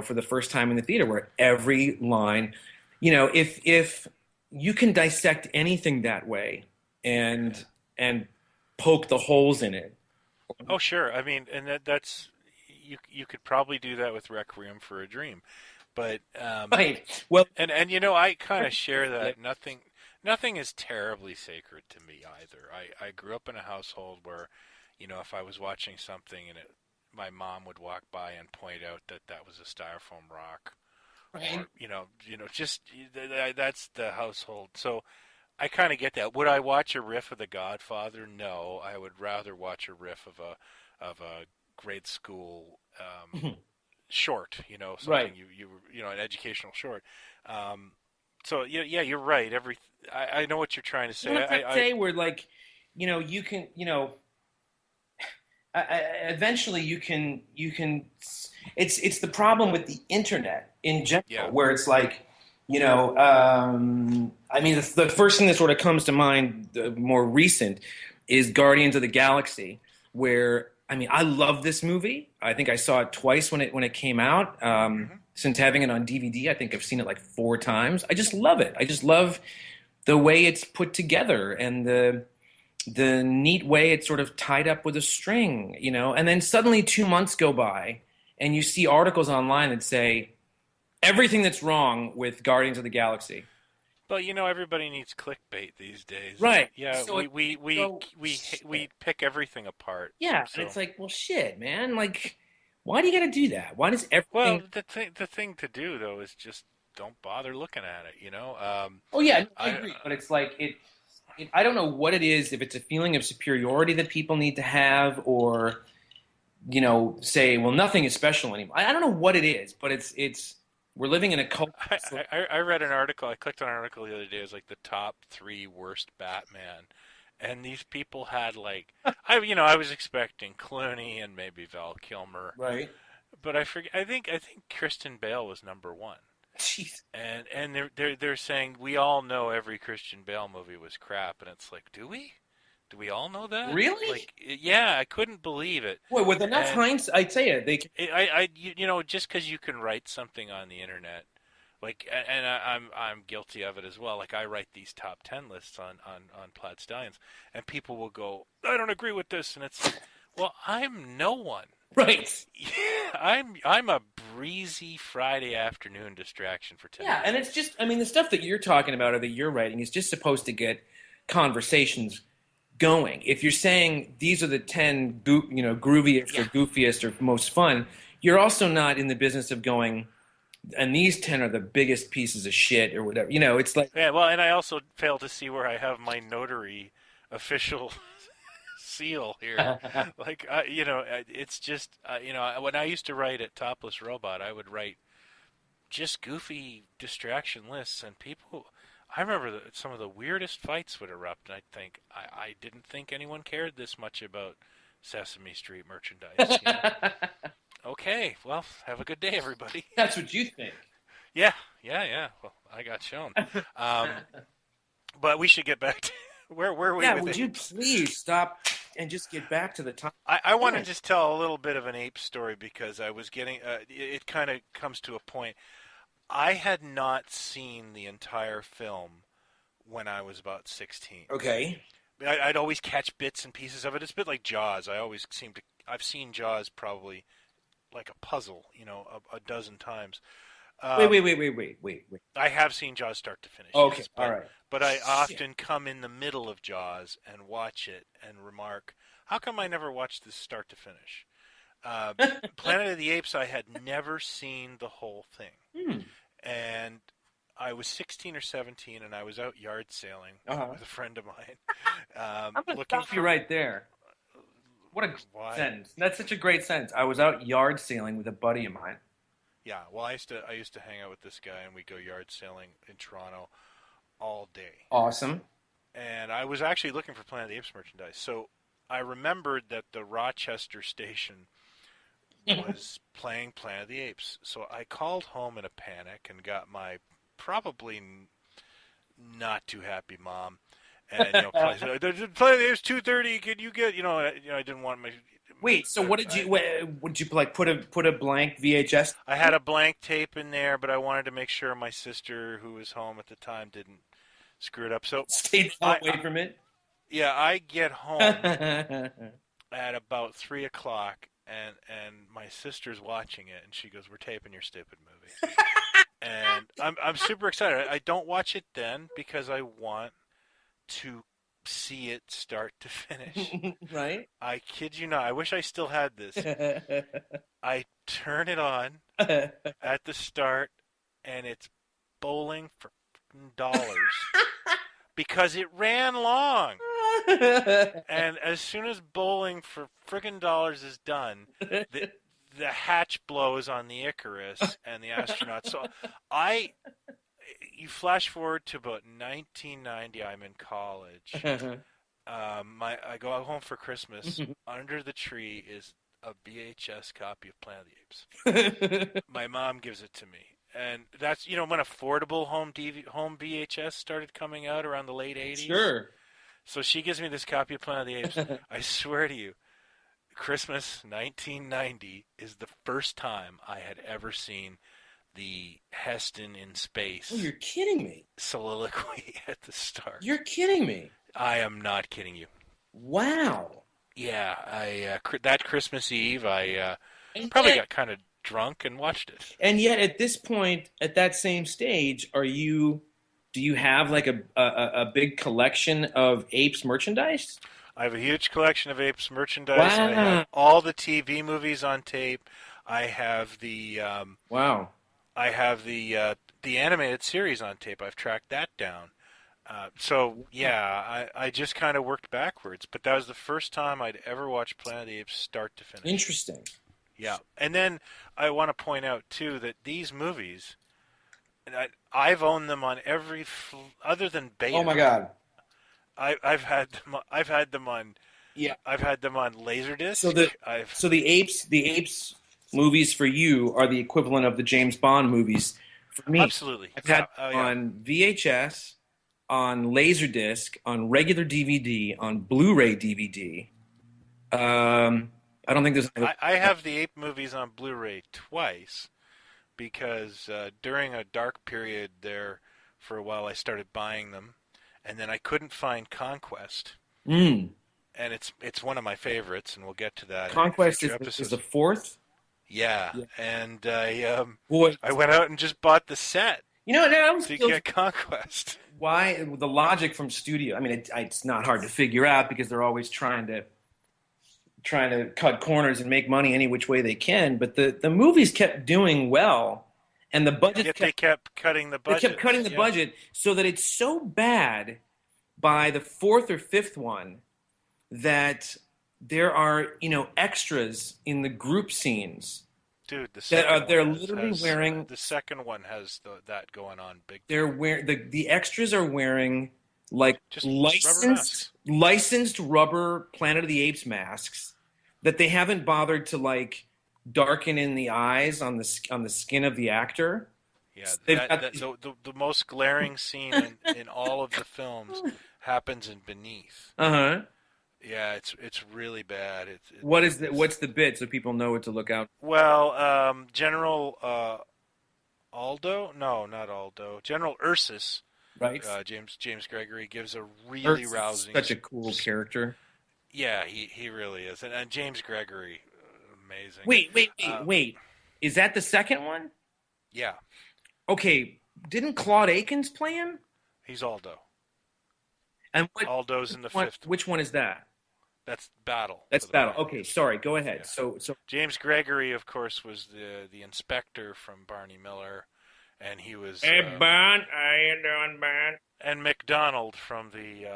for the first time in the theater, where every line, if you can dissect anything that way and poke the holes in it. Oh, sure. I mean, and that's you could probably do that with Requiem for a Dream, but right. Well, and I kind of share that nothing is terribly sacred to me either. I grew up in a household where, if I was watching something and my mom would walk by and point out that was a styrofoam rock, right. or just that's the household. So I kind of get that. Would I watch a riff of The Godfather? No, I would rather watch a riff of a grade school short, something right. an educational short. So yeah, you're right. I know what you're trying to say. I say where like, you can, eventually you can. It's the problem with the internet in general, where it's like, I mean, the first thing that sort of comes to mind, the more recent, is Guardians of the Galaxy, where, I mean, I love this movie. I think I saw it twice when it came out. Since having it on DVD, I think I've seen it like 4 times. I just love it. I just love the way it's put together and the neat way it's sort of tied up with a string, And then suddenly 2 months go by, and you see articles online that say everything that's wrong with Guardians of the Galaxy. But everybody needs clickbait these days. Right. Yeah, so we pick everything apart. Yeah, so. And it's like, well, shit, man. Like, why do you got to do that? Why does everything? Well, the thing to do though is just don't bother looking at it. Oh yeah, I agree. But it's like I don't know what it is. If it's a feeling of superiority that people need to have, or say, well, nothing is special anymore. I don't know what it is, but it's. We're living in a culture. I read an article. I clicked on an article the other day. It was like the top 3 worst Batman, and these people had like I was expecting Clooney and maybe Val Kilmer, right? But I forget. I think Kristen Bale was number 1. Jeez. And they're saying we all know every Christian Bale movie was crap, and it's like, do we? Do we all know that? Really? Like, yeah, I couldn't believe it. Boy, with enough hindsight, I'd say just because you can write something on the internet, like, and I'm guilty of it as well. Like, I write these top 10 lists on Plaid Stallions, and people will go, I don't agree with this, and it's like, well, I'm no one. Right. Yeah, I'm a breezy Friday afternoon distraction for 10 minutes. Yeah, and it's just, I mean, the stuff that you're talking about or that you're writing is just supposed to get conversations going. If you're saying these are the 10 grooviest or goofiest or most fun, you're also not in the business of going, and these 10 are the biggest pieces of shit or whatever. It's like, yeah. Well, and I also fail to see where I have my notary official seal here. Like, it's just when I used to write at Topless Robot, I would write just goofy distraction lists, and people. I remember some of the weirdest fights would erupt, and I'd think, I didn't think anyone cared this much about Sesame Street merchandise. Okay, well, have a good day, everybody. That's what you think. Yeah. Well, I got shown. But we should get back to where were we? Yeah, would you please stop and just get back to the top? I want to just tell a little bit of an ape story because I was getting. It kind of comes to a point. I had not seen the entire film when I was about 16. Okay. I'd always catch bits and pieces of it. It's a bit like Jaws. I've seen Jaws probably like a puzzle, a dozen times. Wait. I have seen Jaws start to finish. Okay, yes, all right. But I often come in the middle of Jaws and watch it and remark, how come I never watched this start to finish? Planet of the Apes, I had never seen the whole thing. And I was 16 or 17, and I was out yard sailing with a friend of mine. I'm going to stop you right there. What a sentence. That's such a great sentence. I was out yard sailing with a buddy of mine. Yeah, well, I used to hang out with this guy, and we'd go yard sailing in Toronto all day. Awesome. And I was actually looking for Planet of the Apes merchandise. So I remembered that the Rochester station was playing Planet of the Apes. So I called home in a panic and got my probably not too happy mom. And, Planet of the Apes 2:30, can you get, I didn't want my... Wait, so what did you like put a blank VHS? I had a blank tape in there, but I wanted to make sure my sister, who was home at the time, didn't screw it up. So stayed away from it. Yeah, I get home at about 3 o'clock, and my sister's watching it, and she goes, "We're taping your stupid movie." And I'm super excited. I don't watch it then because I want to see it start to finish. Right? I kid you not. I wish I still had this. I turn it on at the start, and it's bowling for dollars because it ran long. And as soon as bowling for friggin' dollars is done, the hatch blows on the Icarus and the astronauts. So you flash forward to about 1990. I'm in college. I go home for Christmas. Under the tree is a VHS copy of Planet of the Apes. My mom gives it to me, and that's when affordable home VHS started coming out around the late 80s. Sure. So she gives me this copy of Planet of the Apes. I swear to you, Christmas 1990 is the first time I had ever seen the Heston in space. Oh, you're kidding me. Soliloquy at the start. You're kidding me. I am not kidding you. Wow. Yeah, that Christmas Eve, I probably got kind of drunk and watched it. And yet, at this point, at that same stage, do you have like a big collection of Apes merchandise? I have a huge collection of Apes merchandise. Wow. I have all the TV movies on tape. I have the wow. I have the animated series on tape. I've tracked that down. I just kind of worked backwards. But that was the first time I'd ever watched Planet of the Apes start to finish. Interesting. Yeah, and then I want to point out too that these movies, I've owned them on every other than Beta. Oh my God. I've had them on. Yeah. I've had them on Laserdisc. So the Apes movies for you are the equivalent of the James Bond movies for me. Absolutely. I've had on VHS, on Laserdisc, on regular DVD, on Blu-ray DVD. I don't think there's. I have the Ape movies on Blu-ray twice because during a dark period there, for a while, I started buying them, and then I couldn't find Conquest. And it's one of my favorites, and we'll get to that. Conquest is the fourth. Yeah, and I went out and just bought the set. To get Conquest. Why the logic from studio? I mean, it's not hard to figure out because they're always trying to cut corners and make money any which way they can. But the movies kept doing well, and the budget they kept cutting the budget. They kept cutting the budget so that it's so bad by the fourth or fifth one that there are extras in the group scenes. Dude, the second one has that going on big. They're the extras are wearing like just licensed rubber Planet of the Apes masks that they haven't bothered to like darken in the eyes on the skin of the actor. Yeah, the most glaring scene in all of the films happens in Beneath. Yeah, it's really bad. What's the bit so people know what to look out? Well, General Aldo? No, not Aldo. General Ursus. Right. James Gregory gives a really rousing. Such a cool character. Yeah, he really is, and James Gregory, amazing. Wait. Is that the second one? Yeah. Okay. Didn't Claude Akins play him? He's Aldo. And Aldo's in the fifth. Which one is that? That's Battle. That's Battle. Okay, sorry. Go ahead. Yeah. So James Gregory, of course, was the inspector from Barney Miller, and he was. Hey, Barn, how you doing, Barn? And McDonald from the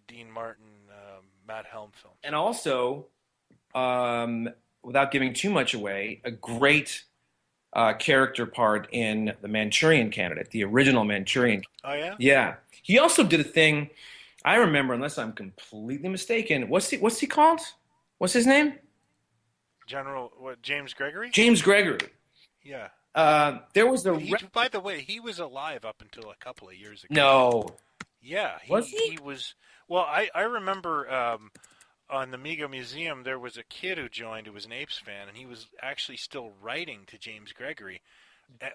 Dean Martin Matt Helm film. And also, without giving too much away, a great character part in The Manchurian Candidate, the original Manchurian. Oh, yeah? Yeah. He also did a thing, I remember, unless I'm completely mistaken, what's he called? What's his name? James Gregory? James Gregory. Yeah. There was by the way, he was alive up until a couple of years ago. No. Yeah. Was he? He was... Well, I remember... on the Mego Museum, there was a kid who joined who was an Apes fan, and he was actually still writing to James Gregory.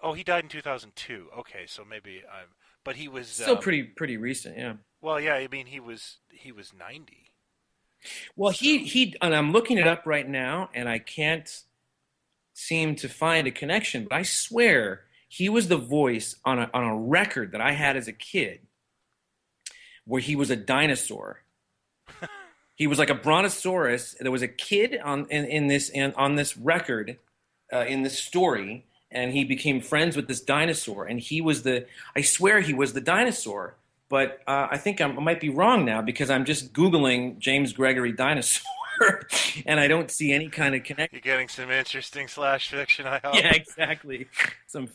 Oh, he died in 2002. Okay, so maybe but he was still pretty recent, yeah. Well, yeah, I mean he was 90. Well, he and I'm looking it up right now, and I can't seem to find a connection. But I swear he was the voice on a record that I had as a kid, where he was a dinosaur. He was like a brontosaurus. There was a kid on this record, in this story, and he became friends with this dinosaur. And I swear he was the dinosaur. But I think I might be wrong now because I'm just Googling James Gregory dinosaur, and I don't see any kind of connection. You're getting some interesting slash fiction, I hope. Yeah, exactly. Some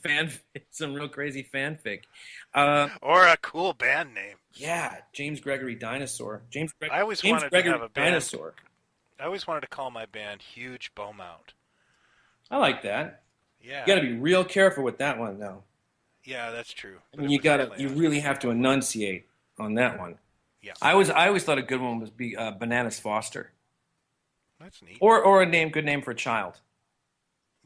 real crazy fanfic. Or a cool band name. Yeah, James Gregory Dinosaur. James Gregory to have a band. Dinosaur. I always wanted to call my band Huge Bowmount. I like that. Yeah. You got to be real careful with that one, though. Yeah, that's true. I mean, you really have to enunciate on that one. Yeah. I always thought a good one was Bananas Foster. That's neat. Or good name for a child.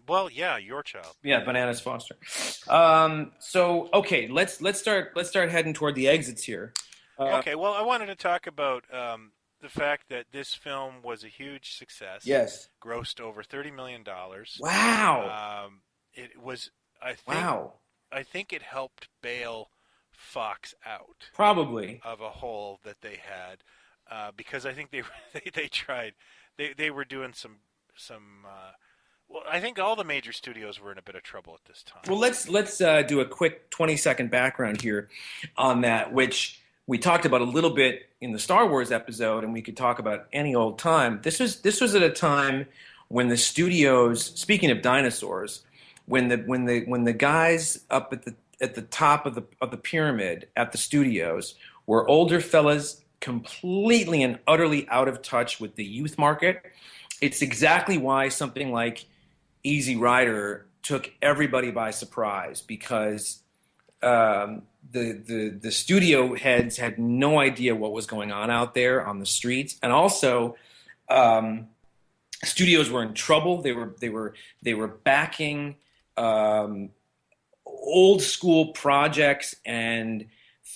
Well, yeah, your child. Yeah, Bananas Foster. So okay, let's start heading toward the exits here. Okay, well, I wanted to talk about the fact that this film was a huge success. Yes. Grossed over $30 million. Wow. It was. I think it helped bail Fox out. Probably. Of a hole that they had, because I think they tried. They were doing some. Well, I think all the major studios were in a bit of trouble at this time. Well, let's do a quick 20-second background here on that, which we talked about a little bit in the Star Wars episode, and we could talk about any old time. This was at a time when the studios, speaking of dinosaurs, when the guys up at the top of the pyramid at the studios were older fellas, completely and utterly out of touch with the youth market. It's exactly why something like Easy Rider took everybody by surprise, because the studio heads had no idea what was going on out there on the streets, and also studios were in trouble. They were backing old school projects and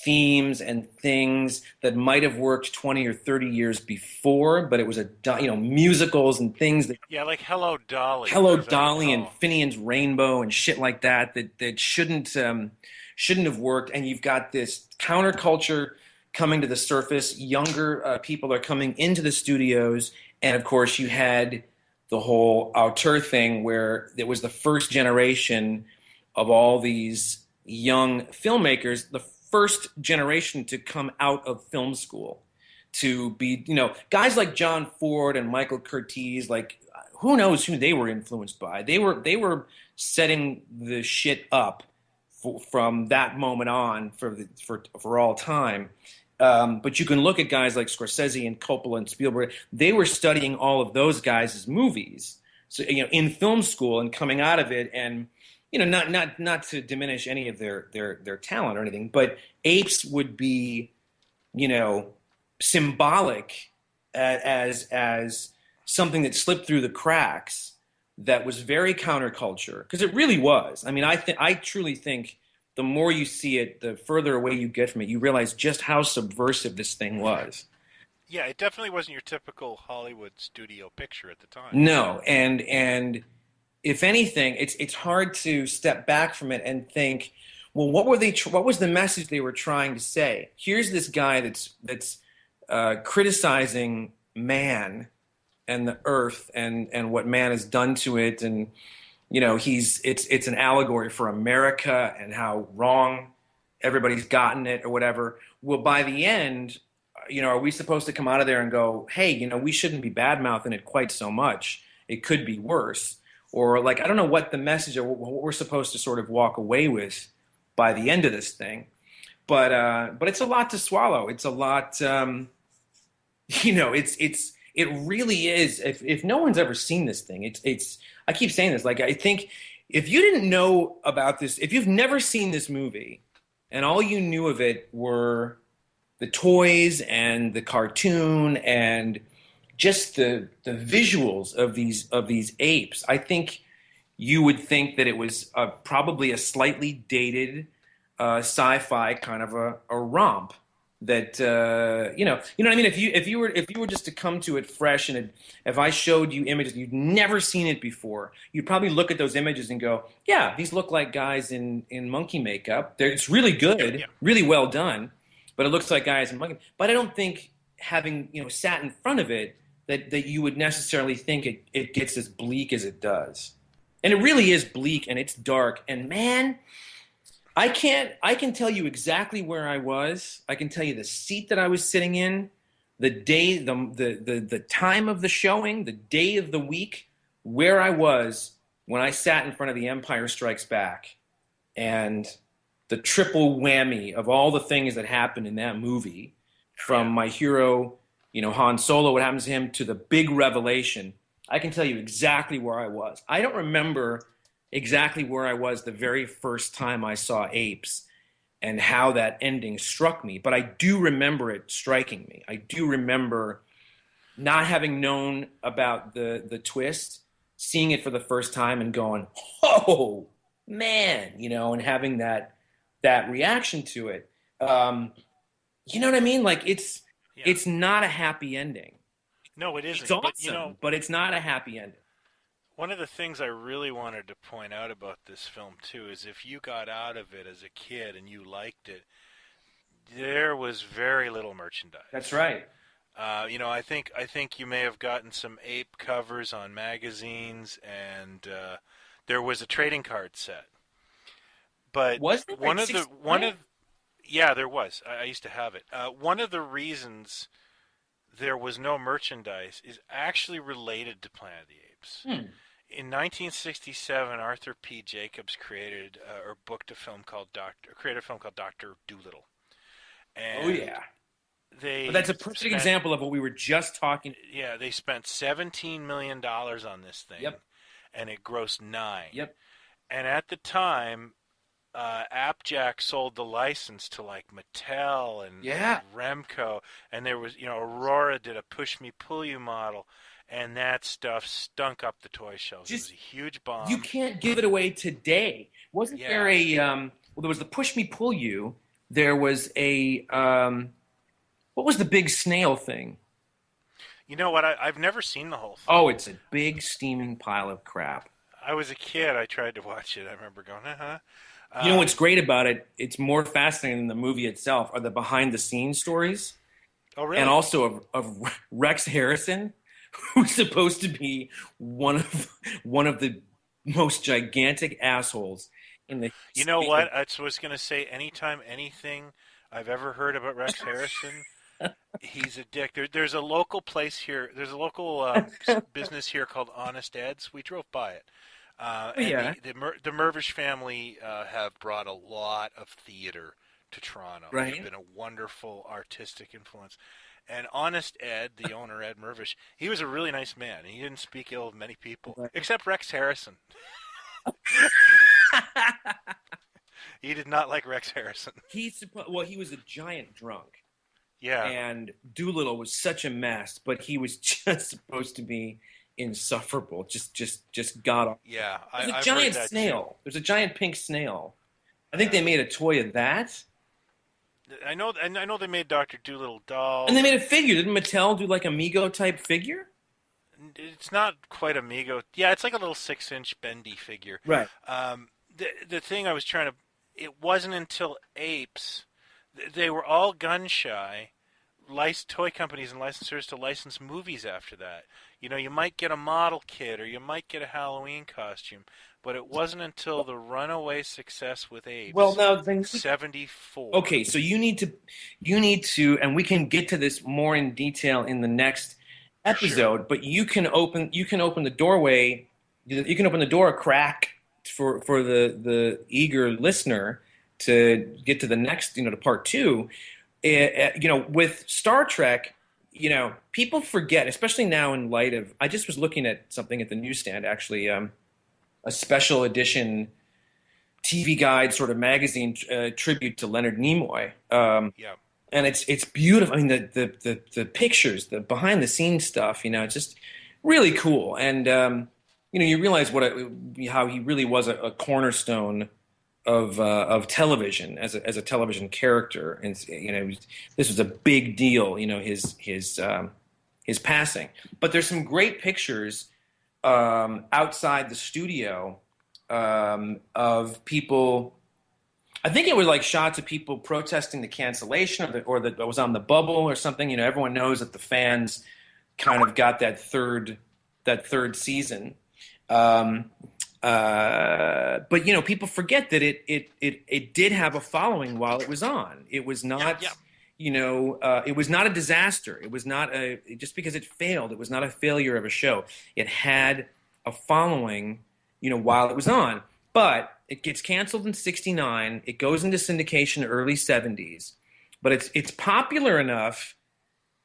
themes and things that might have worked 20 or 30 years before, but it was musicals and things that like Hello Dolly and Finian's Rainbow and shit like that shouldn't have worked. And you've got this counterculture coming to the surface. Younger people are coming into the studios, and of course you had the whole auteur thing where it was the first generation of all these young filmmakers, the first generation to come out of film school, to be, guys like John Ford and Michael Curtiz, like who knows who they were influenced by. They were setting the shit up from that moment on for all time. But you can look at guys like Scorsese and Coppola and Spielberg. They were studying all of those guys' movies, so in film school and coming out of it, and not to diminish any of their talent or anything, but Apes would be, symbolic as something that slipped through the cracks that was very counterculture, because it really was. I mean, I truly think the more you see it, the further away you get from it, you realize just how subversive this thing was. Yeah, it definitely wasn't your typical Hollywood studio picture at the time. No, and if anything, it's hard to step back from it and think, well, what was the message they were trying to say? Here's this guy that's criticizing man and the earth and what man has done to it, and it's an allegory for America and how wrong everybody's gotten it or whatever. Well, by the end, are we supposed to come out of there and go, hey, we shouldn't be bad mouthing it quite so much. It could be worse. Or like, I don't know what the message or what we're supposed to sort of walk away with by the end of this thing. But it's a lot to swallow. It's a lot, it really is. If no one's ever seen this thing, I keep saying this, like, I think if you didn't know about this, if you've never seen this movie and all you knew of it were the toys and the cartoon and just the visuals of these apes, I think you would think that it was probably a slightly dated sci-fi kind of a romp. That you know what I mean. If you were just to come to it fresh, and if I showed you images you'd never seen it before, you'd probably look at those images and go, "Yeah, these look like guys in monkey makeup. It's really good, really well done, but it looks like guys in monkey." But I don't think having sat in front of it that you would necessarily think it gets as bleak as it does, and it really is bleak and it's dark. And man, I can tell you exactly where I was. I can tell you the seat that I was sitting in, the day, the time of the showing, the day of the week, where I was when I sat in front of The Empire Strikes Back, and the triple whammy of all the things that happened in that movie, from my hero, Han Solo, what happens to him, to the big revelation. I can tell you exactly where I was. I don't remember exactly where I was the very first time I saw Apes and how that ending struck me, but I do remember it striking me. I do remember not having known about the twist, seeing it for the first time and going, "Oh man," and having that reaction to it. You know what I mean? Like it's not a happy ending. No, it isn't. It's awesome, but it's not a happy ending. One of the things I really wanted to point out about this film too is if you got out of it as a kid and you liked it, there was very little merchandise. That's right. I think you may have gotten some ape covers on magazines, and there was a trading card set. But was there there was. I used to have it. One of the reasons there was no merchandise is actually related to Planet of the Apes. In 1967, Arthur P. Jacobs created a film called Dr. Dolittle. And but that's a perfect example of what we were just talking. Yeah, they spent $17 million on this thing. Yep. And it grossed $9 million. Yep. And at the time, Apjack sold the license to like Mattel and Remco, and there was Aurora did a push me pull you model, and that stuff stunk up the toy shelves. It was a huge bomb. You can't give it away today. Wasn't there there was the push me pull you. There was a what was the big snail thing? You know what? I've never seen the whole thing. Oh, it's a big steaming pile of crap. I was a kid. I tried to watch it. I remember going, You know what's great about it? It's more fascinating than the movie itself. Are the behind-the-scenes stories? Oh, really? And also of Rex Harrison, who's supposed to be one of the most gigantic assholes in the. You know what? I was going to say. Anytime anything I've ever heard about Rex Harrison, he's a dick. There's a local place here. There's a local business here called Honest Ed's. We drove by it. The Mirvish family have brought a lot of theater to Toronto. Right. They've been a wonderful artistic influence. And Honest Ed, the owner, Ed Mirvish, he was a really nice man. He didn't speak ill of many people, except Rex Harrison. He did not like Rex Harrison. He was a giant drunk. Yeah. And Doolittle was such a mess, but he was just supposed to be insufferable. Just got off. Yeah. There's a giant snail. There's a giant pink snail. I think they made a toy of that. I know they made Dr. Dolittle dolls. And they made a figure. Didn't Mattel do like a Mego type figure? It's not quite a Mego. Yeah, it's like a little 6-inch bendy figure. Right. The thing I was trying to, it wasn't until Apes, they were all gun shy. toy companies and licensors to license movies after that. You might get a model kit or you might get a Halloween costume, but it wasn't until the runaway success with Well, Apes, now then, 74. okay, so you need to, and we can get to this more in detail in the next episode. Sure. But you can open the doorway, you can open the door a crack for the eager listener to get to the next, to part two. With Star Trek, people forget, especially now in light of. I just was looking at something at the newsstand, actually, a special edition TV Guide sort of magazine tribute to Leonard Nimoy. Yeah. And it's beautiful. I mean, the pictures, the behind the scenes stuff, it's just really cool. And you realize how he really was a cornerstone of television as a television character. And this was a big deal. His passing. But there's some great pictures outside the studio of people. I think it was like shots of people protesting the cancellation or that was on the bubble or something. Everyone knows that the fans kind of got that third season. But people forget that it did have a following while it was on. It was not, it was not a disaster. It was not just because it failed. It was not a failure of a show. It had a following, while it was on. But it gets canceled in '69. It goes into syndication early '70s. But it's popular enough.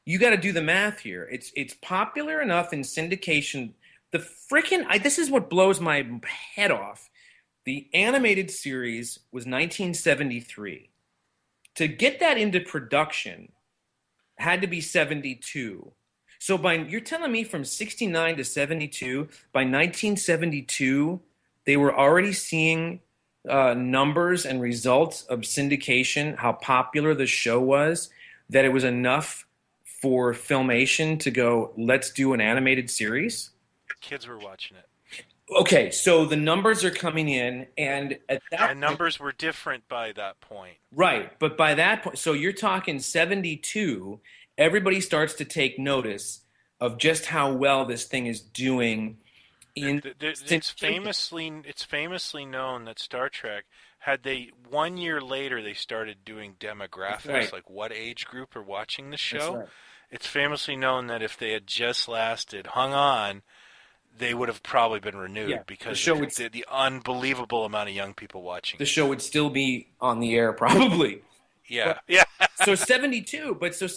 You got to do the math here. It's popular enough in syndication. This is what blows my head off. The animated series was 1973. To get that into production had to be 72. So you're telling me from 69 to 72, by 1972, they were already seeing numbers and results of syndication, how popular the show was, that it was enough for Filmation to go, let's do an animated series? Kids were watching it. Okay, so the numbers are coming in, and at that and numbers were different by that point. Right, but by that point, so you're talking 72, everybody starts to take notice of just how well this thing is doing. It's famously known that Star Trek had 1 year later they started doing demographics, right. Like what age group are watching the show. Right. It's famously known that if they had just hung on, they would have probably been renewed because of the unbelievable amount of young people watching. The show would still be on the air, probably. Yeah, yeah. So 72, when the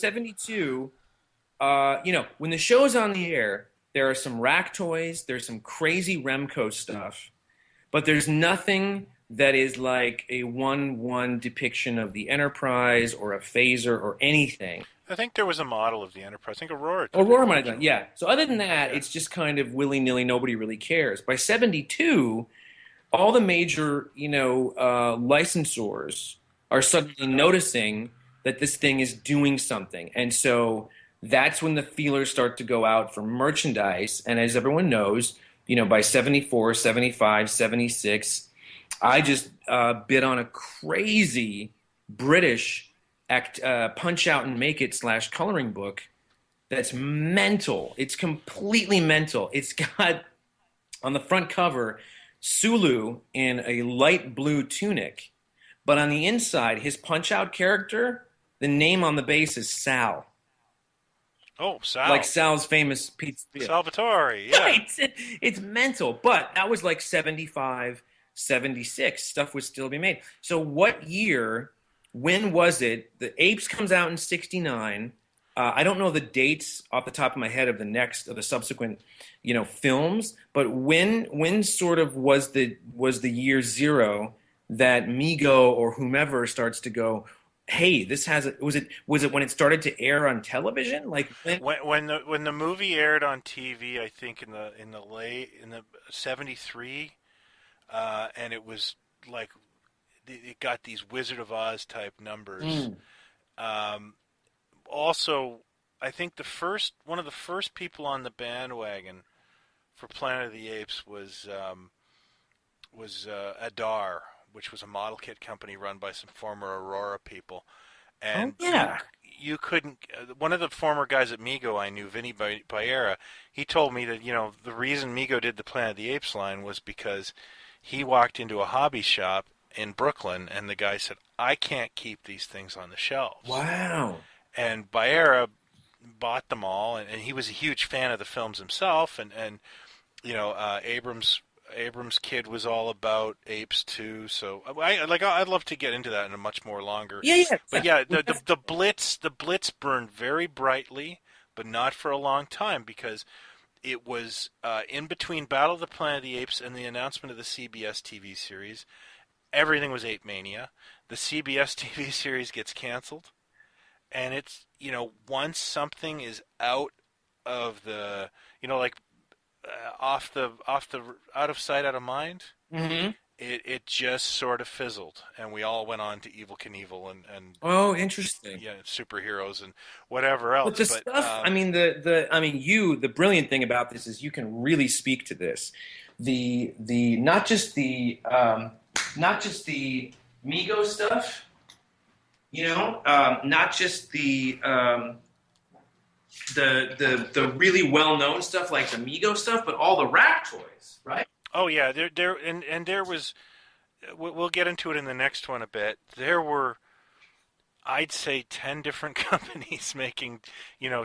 show's on the air, there are some rack toys, there's some crazy Remco stuff, but there's nothing that is like a 1-1 depiction of the Enterprise or a phaser or anything. I think there was a model of the Enterprise. I think Aurora might have done, yeah. So other than that, it's just kind of willy-nilly. Nobody really cares. By 72, all the major, licensors are suddenly noticing that this thing is doing something. And so that's when the feelers start to go out for merchandise. And as everyone knows, by 74, 75, 76, I just bid on a crazy British punch out and make it / coloring book that's mental. It's completely mental. It's got on the front cover Sulu in a light blue tunic, but on the inside his punch out character, the name on the base is Sal. Oh, Sal. Like Sal's famous pizza. Salvatore, yeah. It's mental, but that was like 75, 76. Stuff was still being made. So what year, when was it? The Apes comes out in 69. I don't know the dates off the top of my head of the subsequent, films, but when sort of was the year zero that Mego or whomever starts to go, hey, this has was it when it started to air on television? Like when the movie aired on TV, I think in the 73, and it was like it got these Wizard of Oz type numbers. Also, I think one of the first people on the bandwagon for Planet of the Apes was Adar, which was a model kit company run by some former Aurora people. Oh, and yeah. you couldn't. One of the former guys at Mego I knew, Vinny Baera, he told me that the reason Mego did the Planet of the Apes line was because he walked into a hobby shop in Brooklyn, and the guy said, "I can't keep these things on the shelves." Wow. And Baera bought them all, and he was a huge fan of the films himself, and Abrams' kid was all about apes too. So I'd love to get into that in a much more longer. Yeah, yeah. But yeah, the Blitz burned very brightly, but not for a long time, because it was in between Battle of the Planet of the Apes and the announcement of the CBS TV series. Everything was Ape Mania. The CBS TV series gets canceled, and it's once something is out of the like out of sight, out of mind. Mm-hmm. It just sort of fizzled, and we all went on to Evel Knievel and Oh, interesting. yeah, superheroes and whatever else. But the stuff, I mean, the brilliant thing about this is you can really speak to this. The not just the Mego stuff, not just the really well known stuff like the Mego stuff, but all the rack toys, right? Oh yeah, there was. We'll get into it in the next one a bit. There were, I'd say, 10 different companies making,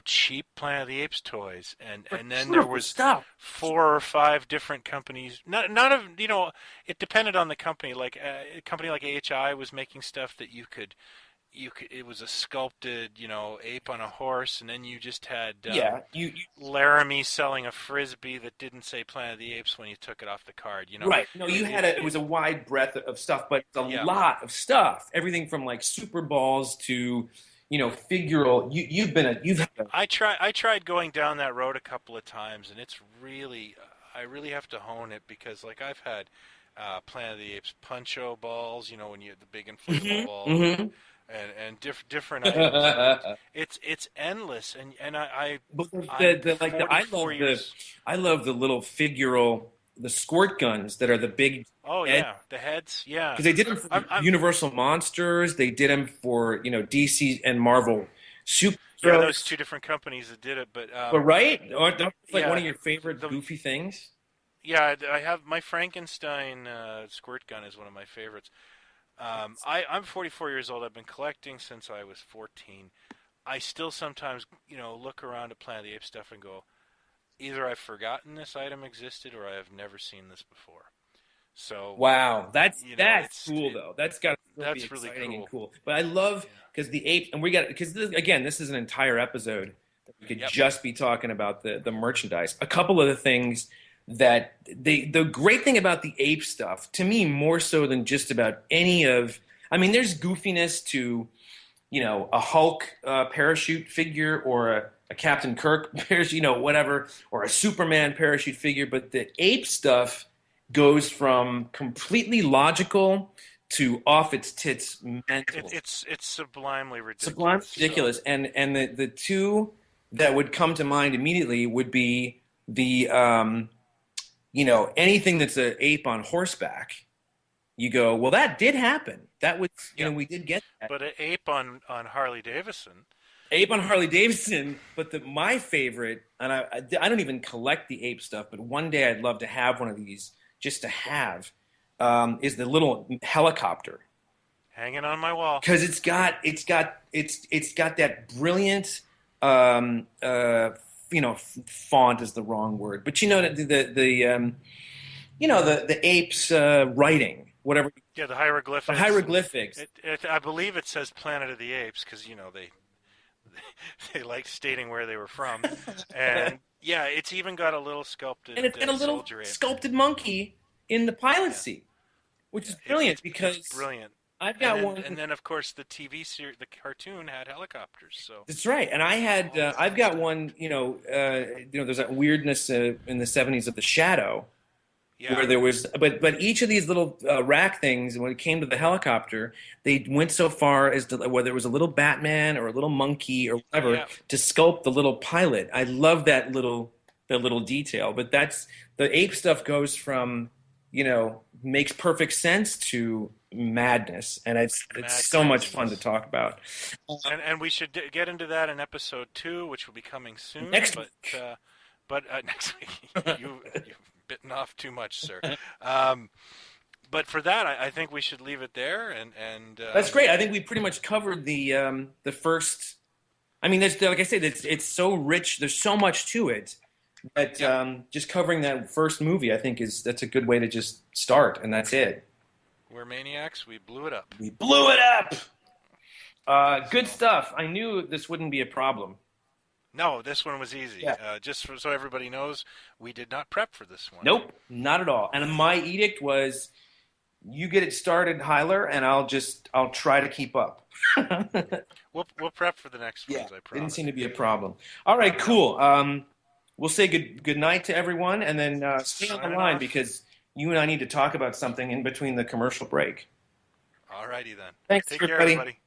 cheap Planet of the Apes toys, and then there was 4 or 5 different companies. None of it depended on the company. Like a company like AHI was making stuff that you could. It was a sculpted, ape on a horse, and then you just had Laramie selling a frisbee that didn't say Planet of the Apes when you took it off the card. Right. No, it was a wide breadth of stuff, but it's a lot of stuff. Everything from like Super Balls to, figural. I tried going down that road a couple of times, and it's really, I really have to hone it, because like I've had Planet of the Apes Puncho balls, when you had the big inflatable ball. Mm-hmm. And different items. It's endless, and I love the little figural, the squirt guns that are the big. Oh yeah, the heads, yeah. Because they did them for Universal Monsters. They did them for DC and Marvel Super. Yeah, those 2 different companies that did it, but right, like one of your favorite goofy things. Yeah, I have my Frankenstein squirt gun is one of my favorites. I'm 44 years old. I've been collecting since I was 14. I still sometimes, look around at Planet of the Apes stuff and go, either I've forgotten this item existed or I have never seen this before. So wow, that's cool though. That's got to be exciting really and cool. But I love because the apes, and this is an entire episode that we could just be talking about the merchandise. A couple of the things that the great thing about the ape stuff, to me, more so than just about any of, I mean, there's goofiness to, a Hulk parachute figure or a Captain Kirk parachute, whatever, or a Superman parachute figure, but the ape stuff goes from completely logical to off its tits mental. It's sublimely ridiculous. Sublimely ridiculous, so. And the 2 that would come to mind immediately would be the anything that's an ape on horseback, you go, well, that did happen. That was, we did get that. But an ape on Harley Davidson. Ape on Harley Davidson, but my favorite, and I don't even collect the ape stuff, but one day I'd love to have one of these, just to have, is the little helicopter. Hanging on my wall. Because it's got that brilliant, font is the wrong word, but the apes writing, whatever. Yeah, the hieroglyphics. The hieroglyphics. I believe it says Planet of the Apes because they like stating where they were from, and yeah, it's even got a little sculpted. And it's got a little sculpted monkey in the pilot seat, which is brilliant because it's brilliant. I've got one, and then of course the TV series, the cartoon had helicopters. So that's right, and I've got one. There's that weirdness in the '70s of the Shadow, where there was, but each of these little rack things, when it came to the helicopter, they went so far as to whether it was a little Batman or a little monkey or whatever to sculpt the little pilot. I love that little detail, but that's the ape stuff goes from makes perfect sense to madness, and it's so much fun to talk about. And we should get into that in episode 2, which will be coming soon. Next week. Next week, you've bitten off too much, sir. But for that, I think we should leave it there. And that's great. I think we pretty much covered the first. I mean, like I said, it's so rich. There's so much to it that just covering that first movie, I think, that's a good way to just start, and that's it. We're maniacs. We blew it up. We blew it up. Good stuff. I knew this wouldn't be a problem. No, this one was easy. Yeah. Just so everybody knows, we did not prep for this one. Nope, not at all. And my edict was, you get it started, Hyler, and I'll try to keep up. We'll prep for the next ones, I promise. Didn't seem to be a problem. All right, cool. We'll say good night to everyone, and then stay on the line because you and I need to talk about something in between the commercial break. All righty then. Thanks, Take everybody. care, everybody.